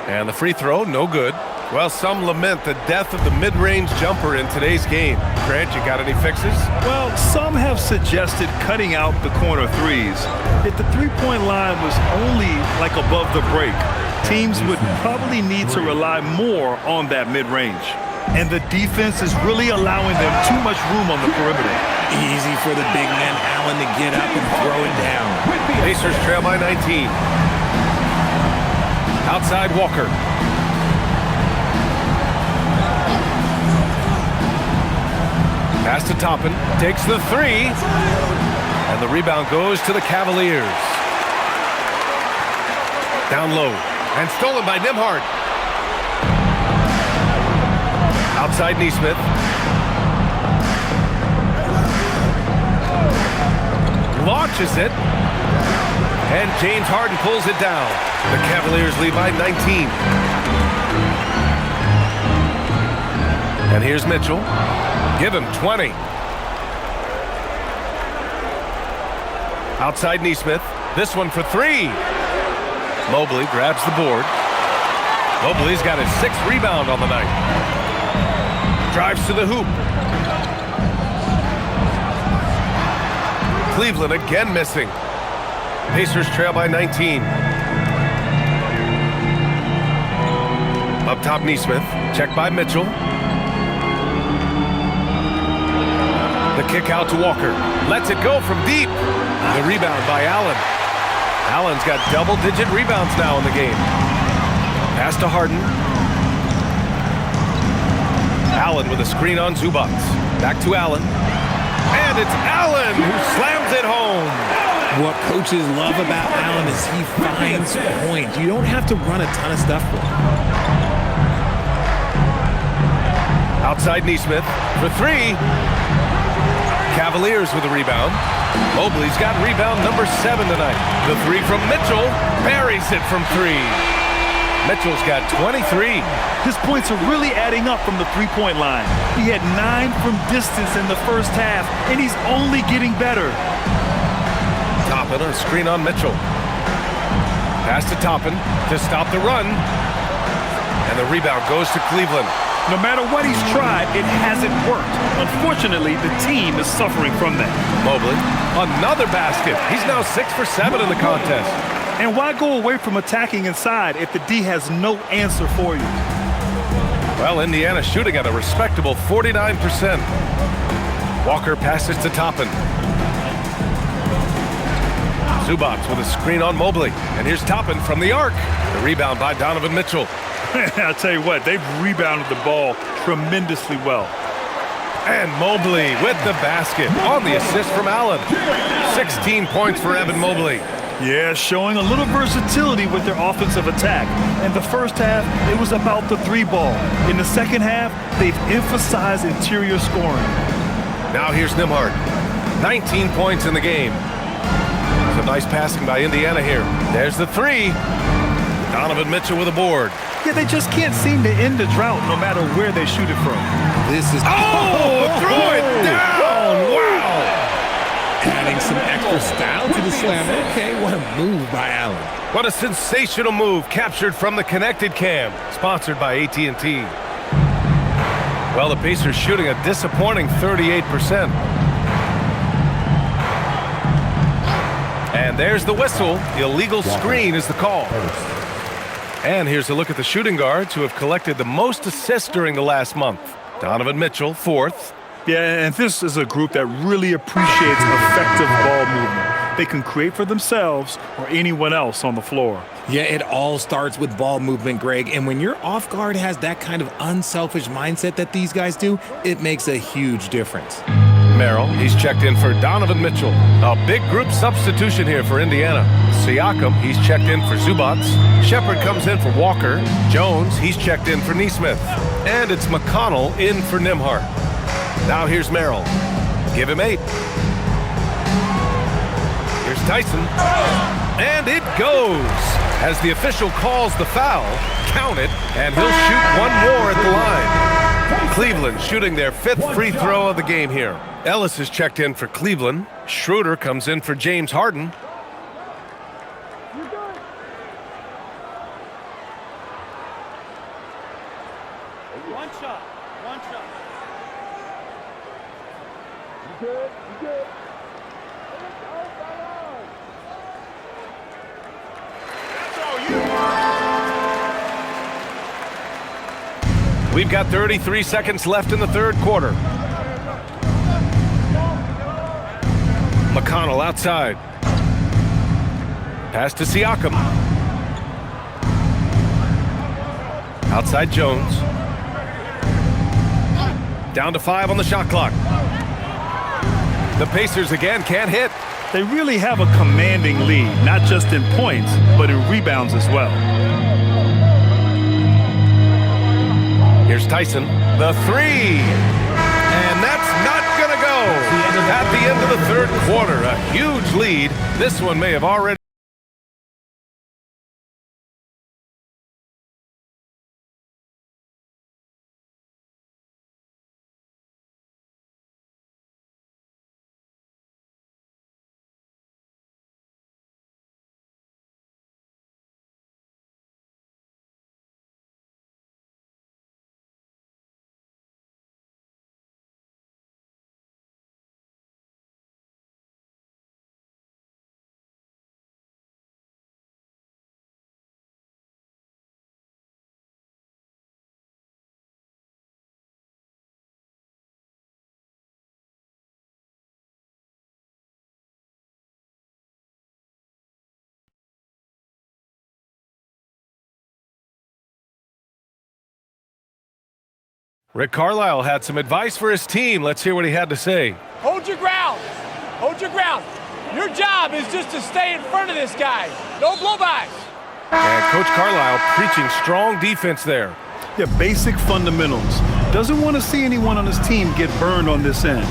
And the free throw, no good. Well, some lament the death of the mid-range jumper in today's game. Grant, you got any fixes? Well, some have suggested cutting out the corner threes. If the three-point line was only like above the break, teams would probably need to rely more on that mid-range. And the defense is really allowing them too much room on the perimeter. Easy for the big man Allen to get up and throw it down. Pacers trail by 19. Outside Walker. Pass to Toppin. Takes the three. And the rebound goes to the Cavaliers. Down low. And stolen by Nembhard. Outside Nesmith. Launches it. And James Harden pulls it down. The Cavaliers lead by 19. And here's Mitchell. Give him 20. Outside Nesmith. This one for three. Mobley grabs the board. Mobley's got his 6th rebound on the night. Drives to the hoop. Cleveland again missing. Pacers trail by 19. Up top Nesmith. Check by Mitchell. The kick out to Walker. Lets it go from deep. The rebound by Allen. Allen's got double-digit rebounds now in the game. Pass to Harden. Allen with a screen on Zubac. Back to Allen. And it's Allen who slams it home. What coaches love about Allen is he finds points. You don't have to run a ton of stuff for him. Outside Nesmith for three. Cavaliers with a rebound. Mobley's got rebound number 7 tonight. The three from Mitchell. Buries it from three. Mitchell's got 23. His points are really adding up from the three-point line. He had 9 from distance in the first half, and he's only getting better. Toppin on a screen on Mitchell. Pass to Toppin to stop the run. And the rebound goes to Cleveland. No matter what he's tried, it hasn't worked. Unfortunately, the team is suffering from that. Mobley, another basket. He's now 6 for 7 in the contest. And why go away from attacking inside if the D has no answer for you? Well, Indiana shooting at a respectable 49%. Walker passes to Toppin. Zubac with a screen on Mobley. And here's Toppin from the arc. The rebound by Donovan Mitchell. I'll tell you what, they've rebounded the ball tremendously well. And Mobley with the basket on the assist from Allen. 16 points for Evan Mobley. Yeah, showing a little versatility with their offensive attack. In the first half, it was about the three ball. In the second half, they've emphasized interior scoring. Now here's Nembhard. 19 points in the game. Some nice passing by Indiana here. There's the three. Donovan Mitchell with a board. Yeah, they just can't seem to end the drought no matter where they shoot it from. This is... Throw it down! Wow! Adding some extra style to the slam. Okay, what a move by Allen. What a sensational move captured from the Connected Cam, sponsored by AT&T. Well, the Pacers shooting a disappointing 38%. And there's the whistle. Illegal screen is the call. And here's a look at the shooting guards who have collected the most assists during the last month. Donovan Mitchell, 4th. Yeah, and this is a group that really appreciates effective ball movement. They can create for themselves or anyone else on the floor. Yeah, it all starts with ball movement, Greg. And when your off guard has that kind of unselfish mindset that these guys do, it makes a huge difference. Merrill, he's checked in for Donovan Mitchell. A big group substitution here for Indiana. Siakam, he's checked in for Zubac. Shepard comes in for Walker. Jones, he's checked in for Nesmith. And it's McConnell in for Nembhard. Now here's Merrill. Give him 8. Here's Tyson. And it goes. As the official calls the foul, count it, and he'll shoot one more at the line. Cleveland shooting their 5th free throw of the game here. Ellis is checked in for Cleveland. Schroeder comes in for James Harden. One shot. You good. We've got 33 seconds left in the third quarter. McConnell outside. Pass to Siakam. Outside Jones. Down to 5 on the shot clock. The Pacers again can't hit. They really have a commanding lead, not just in points, but in rebounds as well. Here's Tyson, the 3. And that's not going to go. At the end of the third quarter, a huge lead. This one may have already... Rick Carlisle had some advice for his team. Let's hear what he had to say. Hold your ground. Your job is just to stay in front of this guy. No blow-bys. And Coach Carlisle preaching strong defense there. Yeah, basic fundamentals. Doesn't want to see anyone on his team get burned on this end.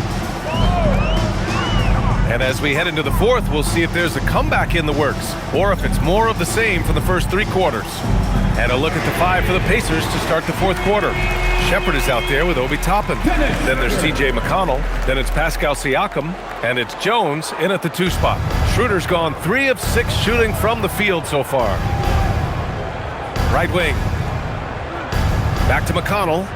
And as we head into the fourth, we'll see if there's a comeback in the works or if it's more of the same for the first 3 quarters. And a look at the 5 for the Pacers to start the fourth quarter. Shepard is out there with Obi Toppin. Then there's TJ McConnell. Then it's Pascal Siakam. And it's Jones in at the 2 spot. Schroeder's gone 3 of 6 shooting from the field so far. Right wing. Back to McConnell.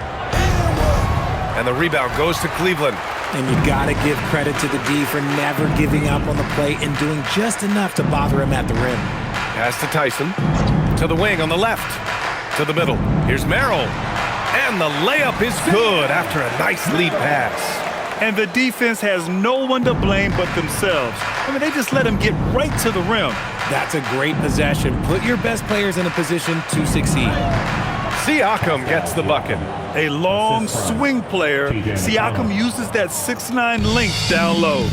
And the rebound goes to Cleveland. And you got to give credit to the D for never giving up on the play and doing just enough to bother him at the rim. Pass to Tyson. To the wing on the left. To the middle. Here's Merrill. And the layup is good after a nice lead pass. And the defense has no one to blame but themselves. I mean, they just let him get right to the rim. That's a great possession. Put your best players in a position to succeed. Siakam gets the bucket. A long swing player. Siakam uses that 6'9" length down low.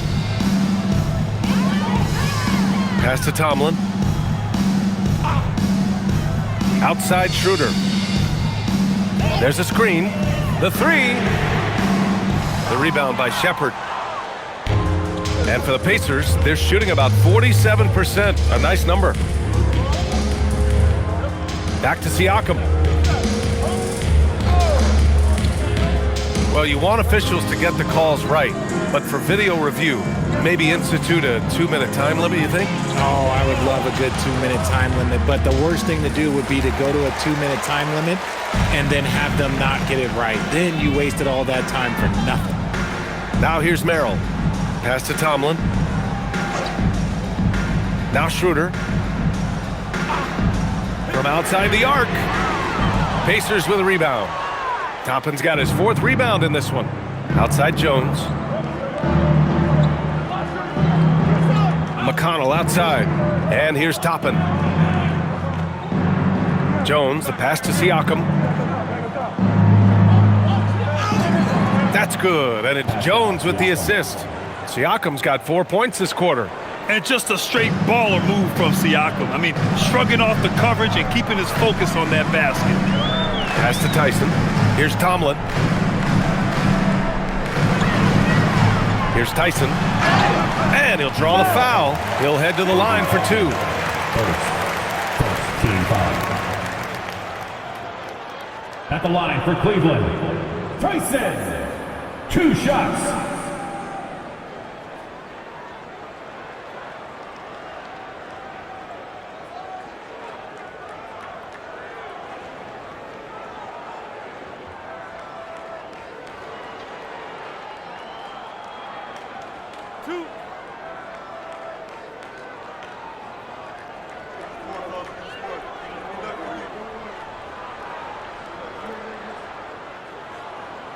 Pass to Tomlin. Outside Schroeder. There's a screen. The three. The rebound by Shepard. And for the Pacers, they're shooting about 47%. A nice number. Back to Siakam. Well, you want officials to get the calls right, but for video review, maybe institute a 2-minute time limit, you think? Oh, I would love a good 2-minute time limit, but the worst thing to do would be to go to a 2-minute time limit and then have them not get it right. Then you wasted all that time for nothing. Now here's Merrill. Pass to Tomlin. Now Schroeder. From outside the arc. Pacers with a rebound. Toppin's got his 4th rebound in this one. Outside Jones. McConnell outside. And here's Toppin. Jones, the pass to Siakam. That's good, and it's Jones with the assist. Siakam's got 4 points this quarter. And just a straight baller move from Siakam. I mean, shrugging off the coverage and keeping his focus on that basket. Pass to Tyson. Here's Tomlin. Here's Tyson. And he'll draw the foul. He'll head to the line for 2. First team foul. At the line for Cleveland, Tyson. 2 shots.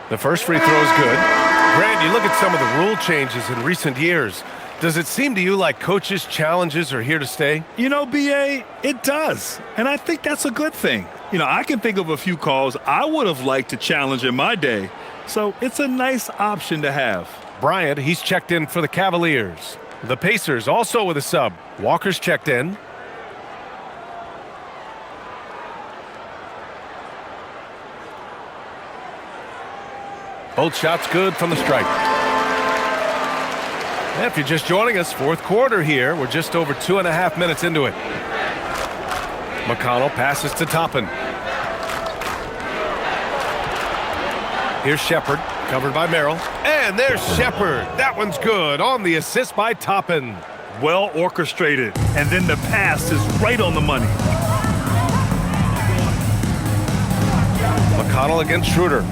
The first free throw is good. Grant, you look at some of the rule changes in recent years. Does it seem to you like coaches' challenges are here to stay? You know, B.A., it does. And I think that's a good thing. You know, I can think of a few calls I would have liked to challenge in my day. So it's a nice option to have. Bryant, he's checked in for the Cavaliers. The Pacers also with a sub. Walker's checked in. Both shots good from the stripe. And if you're just joining us, 4th quarter here. We're just over 2.5 minutes into it. McConnell passes to Toppin. Here's Shepard, covered by Merrill. And there's Shepard. That one's good on the assist by Toppin. Well orchestrated. And then the pass is right on the money. McConnell against Schroeder.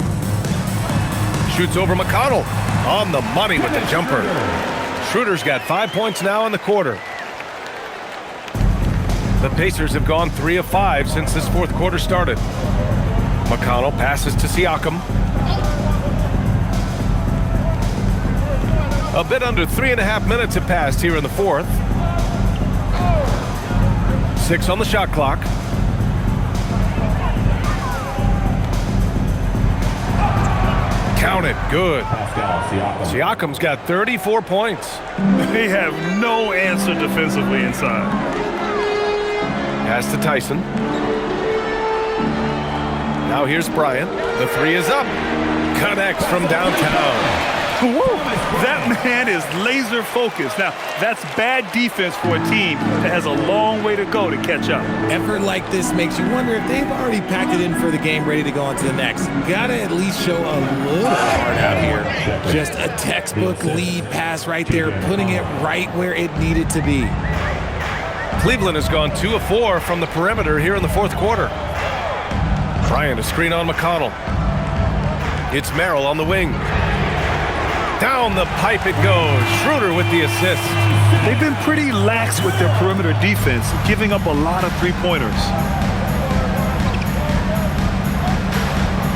Shoots over McConnell. On the money with the jumper. Schroeder's got 5 points now in the quarter. The Pacers have gone 3 of 5 since this 4th quarter started. McConnell passes to Siakam. A bit under 3.5 minutes have passed here in the 4th. 6 on the shot clock. Count it. Good. Siakam's got 34 points. They have no answer defensively inside. Pass to Tyson. Now here's Bryant. The 3 is up. Connects from downtown. Woo! That man is laser focused. Now, that's bad defense for a team that has a long way to go to catch up. Effort like this makes you wonder if they've already packed it in for the game, ready to go on to the next. Gotta at least show a little heart out here. Just a textbook lead pass right there, putting it right where it needed to be. Cleveland has gone 2 of 4 from the perimeter here in the 4th quarter. Bryant, a screen on McConnell. It's Merrill on the wing. Down the pipe it goes. Schroeder with the assist. They've been pretty lax with their perimeter defense, giving up a lot of three-pointers.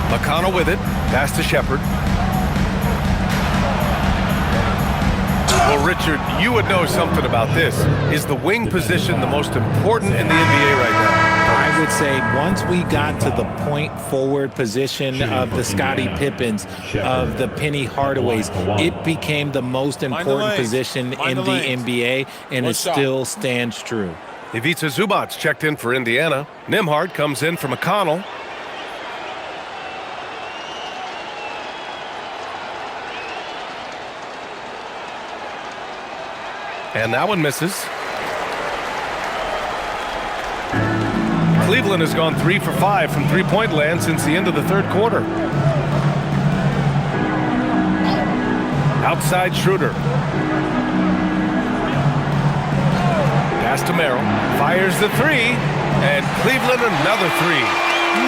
McConnell with it. Pass to Shepard. Well, Richard, you would know something about this. Is the wing position the most important in the NBA right now? I would say once we got to the point forward position of the Scottie Pippens, of the Penny Hardaways, it became the most important position in the NBA, and it still stands true. Ivica Zubac checked in for Indiana. Nembhard comes in for McConnell. And that one misses. Cleveland has gone 3 for 5 from three-point land since the end of the third quarter. Outside Schroeder. Pass to Merrill. Fires the three. And Cleveland another three.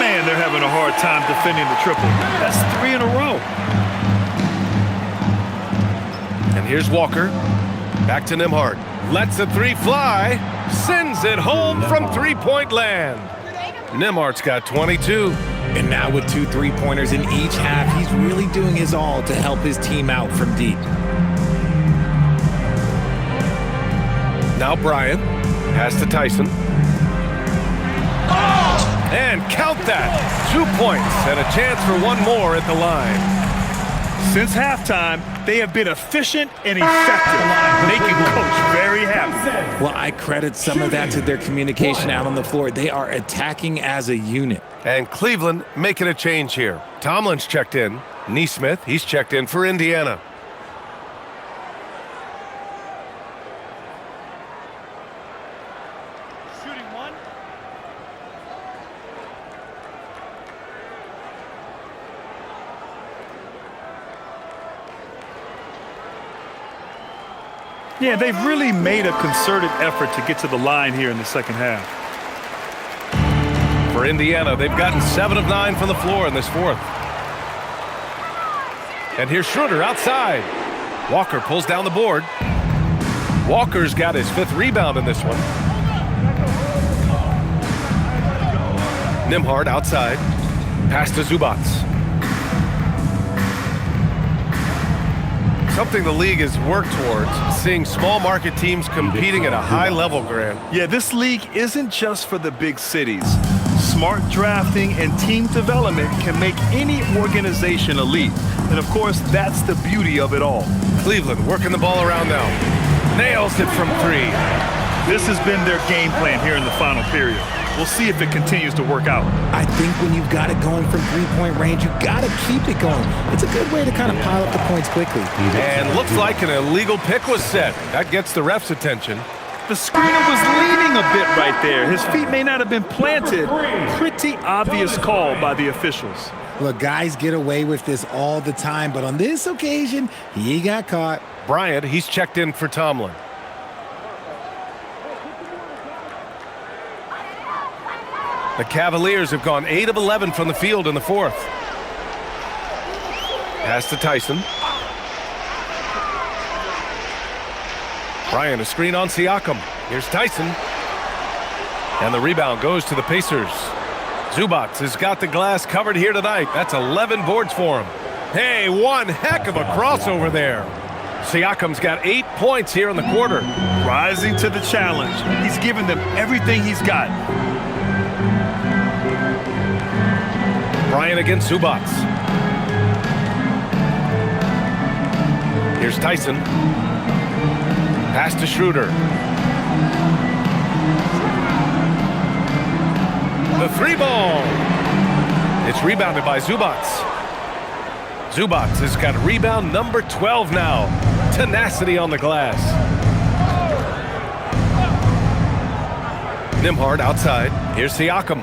Man, they're having a hard time defending the triple. That's 3 in a row. And here's Walker. Back to Nembhard. Lets the three fly. Sends it home from three-point land. Nembhard's got 22. And now with 2 3-pointers in each half, he's really doing his all to help his team out from deep. Now Bryant. Pass to Tyson. And count that. 2 points and a chance for one more at the line. Since halftime, they have been efficient and effective, making Coach very happy. Well, I credit some of that to their communication out on the floor. They are attacking as a unit. And Cleveland making a change here. Tomlin's checked in. Nesmith, he's checked in for Indiana. Shooting one. Yeah, they've really made a concerted effort to get to the line here in the second half. For Indiana, they've gotten 7 of 9 from the floor in this fourth. And here's Schroeder outside. Walker pulls down the board. Walker's got his 5th rebound in this one. Nembhard outside. Pass to Zubac. Something the league has worked towards, seeing small market teams competing at a high level, Grant. Yeah, this league isn't just for the big cities. Smart drafting and team development can make any organization elite. And of course, that's the beauty of it all. Cleveland working the ball around now. Nails it from 3. This has been their game plan here in the final period. We'll see if it continues to work out. I think when you've got it going from three-point range, you got to keep it going. It's a good way to kind of pile up the points quickly. And looks like an illegal pick was set. That gets the ref's attention. The screener was leaning a bit right there. His feet may not have been planted. Pretty obvious call by the officials. Look, guys get away with this all the time, but on this occasion, he got caught. Bryant, he's checked in for Tomlin. The Cavaliers have gone 8 of 11 from the field in the fourth. Pass to Tyson. Bryant, a screen on Siakam. Here's Tyson. And the rebound goes to the Pacers. Zubac has got the glass covered here tonight. That's 11 boards for him. Hey, one heck of a crossover there. Siakam's got 8 points here in the quarter. Rising to the challenge. He's given them everything he's got. Bryant against Zubac. Here's Tyson. Pass to Schroeder. The 3-ball. It's rebounded by Zubac. Zubac has got rebound number 12 now. Tenacity on the glass. Nembhard outside. Here's Siakam.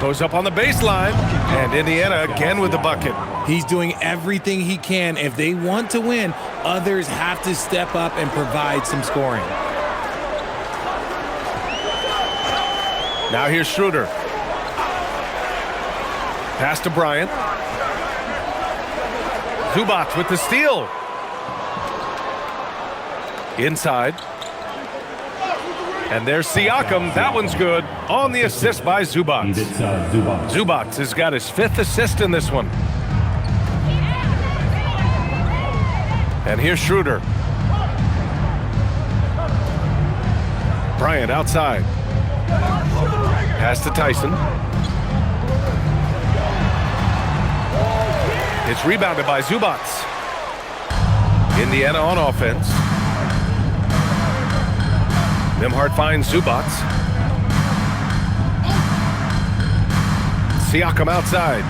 Goes up on the baseline, and Indiana again with the bucket. He's doing everything he can. If they want to win, others have to step up and provide some scoring. Now here's Schroeder. Pass to Bryant. Zubac with the steal. Inside. And there's Siakam. That one's good. On the assist by Zubac. Zubac has got his 5th assist in this one. And here's Schroeder. Bryant outside. Pass to Tyson. It's rebounded by Zubac. Indiana on offense. Nembhard finds Zubac. Siakam outside.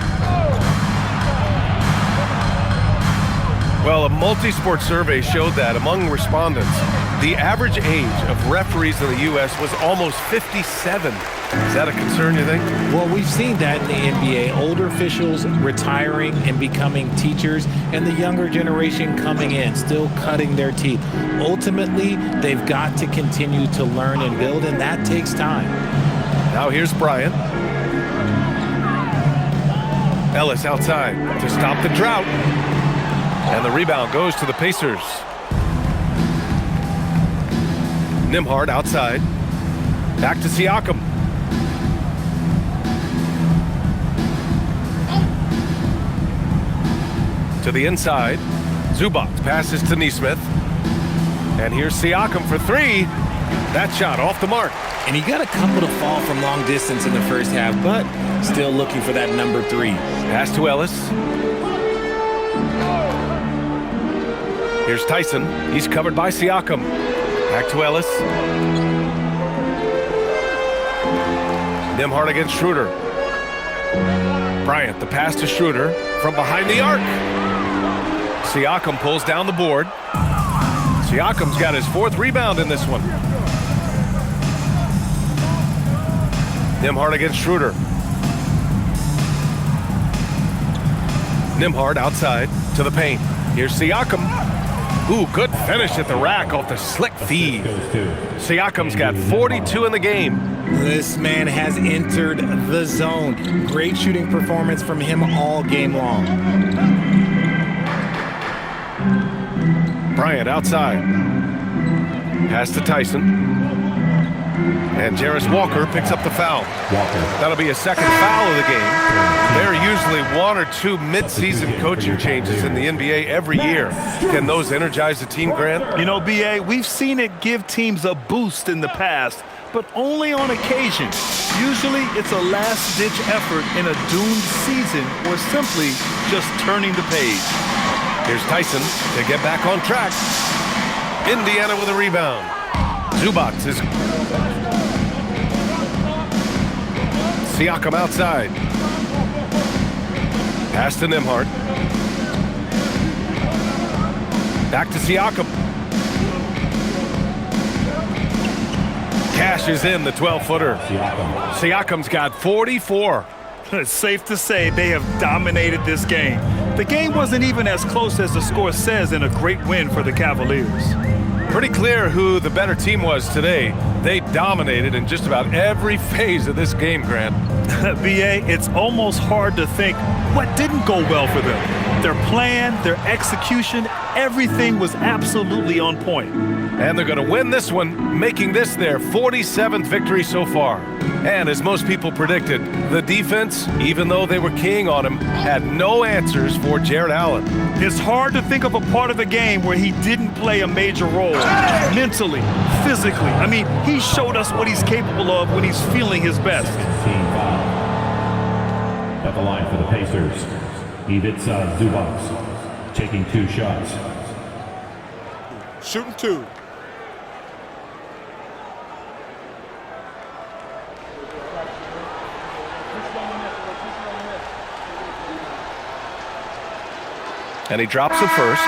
Well, a multi-sport survey showed that among respondents, the average age of referees in the U.S. was almost 57. Is that a concern, you think? Well, we've seen that in the NBA. Older officials retiring and becoming teachers, and the younger generation coming in, still cutting their teeth. Ultimately, they've got to continue to learn and build, and that takes time. Now here's Bryant. Ellis outside to stop the drought. And the rebound goes to the Pacers. Nembhard outside. Back to Siakam. To the inside. Zubac passes to Nesmith. And here's Siakam for 3. That shot off the mark. And he got a couple to fall from long distance in the first half, but still looking for that number 3. Pass to Ellis. Here's Tyson. He's covered by Siakam. Back to Ellis. Nembhard against Schroeder. Bryant, the pass to Schroeder from behind the arc. Siakam pulls down the board. Siakam's got his 4th rebound in this one. Nembhard against Schroeder. Nembhard outside to the paint. Here's Siakam. Ooh, good finish at the rack off the slick feed. Siakam's got 42 in the game. This man has entered the zone. Great shooting performance from him all game long. Bryant outside. Pass to Tyson. And Jarris Walker picks up the foul. That'll be a 2nd foul of the game. There are usually 1 or 2 mid-season coaching changes in the NBA every year. Can those energize the team, Grant? You know, B.A., we've seen it give teams a boost in the past, but only on occasion. Usually it's a last-ditch effort in a doomed season or simply just turning the page. Here's Tyson to get back on track. Indiana with a rebound. Zubac is... Siakam outside. Pass to Nembhard. Back to Siakam. Cashes in the 12-footer. Siakam's got 44. It's safe to say they have dominated this game. The game wasn't even as close as the score says in a great win for the Cavaliers. Pretty clear who the better team was today. They dominated in just about every phase of this game, Grant. B.A., it's almost hard to think what didn't go well for them. Their plan, their execution, everything was absolutely on point. And they're going to win this one, making this their 47th victory so far. And as most people predicted, the defense, even though they were keying on him, had no answers for Jarrett Allen. It's hard to think of a part of the game where he didn't play a major role. Mentally, physically. I mean, he showed us what he's capable of when he's feeling his best. At the line for the Pacers, Ivica Zubac taking 2 shots. Shooting 2. And he drops the first.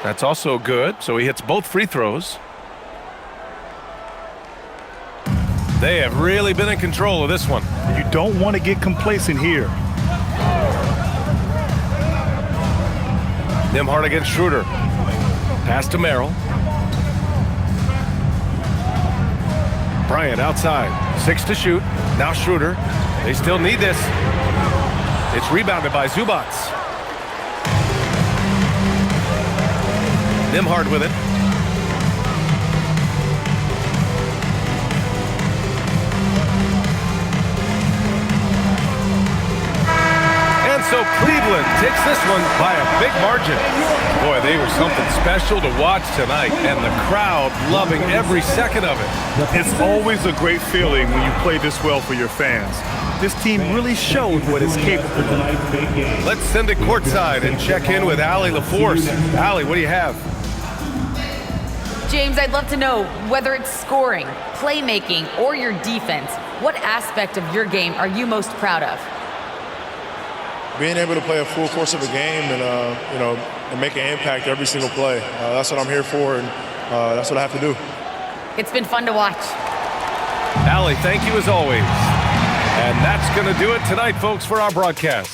That's also good, so he hits both free throws. They have really been in control of this one. You don't want to get complacent here. Nembhard against Schroeder. Pass to Merrill. Bryant outside. 6 to shoot. Now Schroeder. They still need this. It's rebounded by Zubats. Nembhard with it. And so Cleveland takes this one by a big margin. Boy, they were something special to watch tonight, and the crowd loving every second of it. It's always a great feeling when you play this well for your fans. This team really showed what it's capable of. Let's send it courtside and check in with Allie LaForce. Allie, what do you have? James, I'd love to know whether it's scoring, playmaking, or your defense. What aspect of your game are you most proud of? Being able to play a full course of a game and, and make an impact every single play. That's what I'm here for, and that's what I have to do. It's been fun to watch. Allie, thank you as always. And that's going to do it tonight, folks, for our broadcast.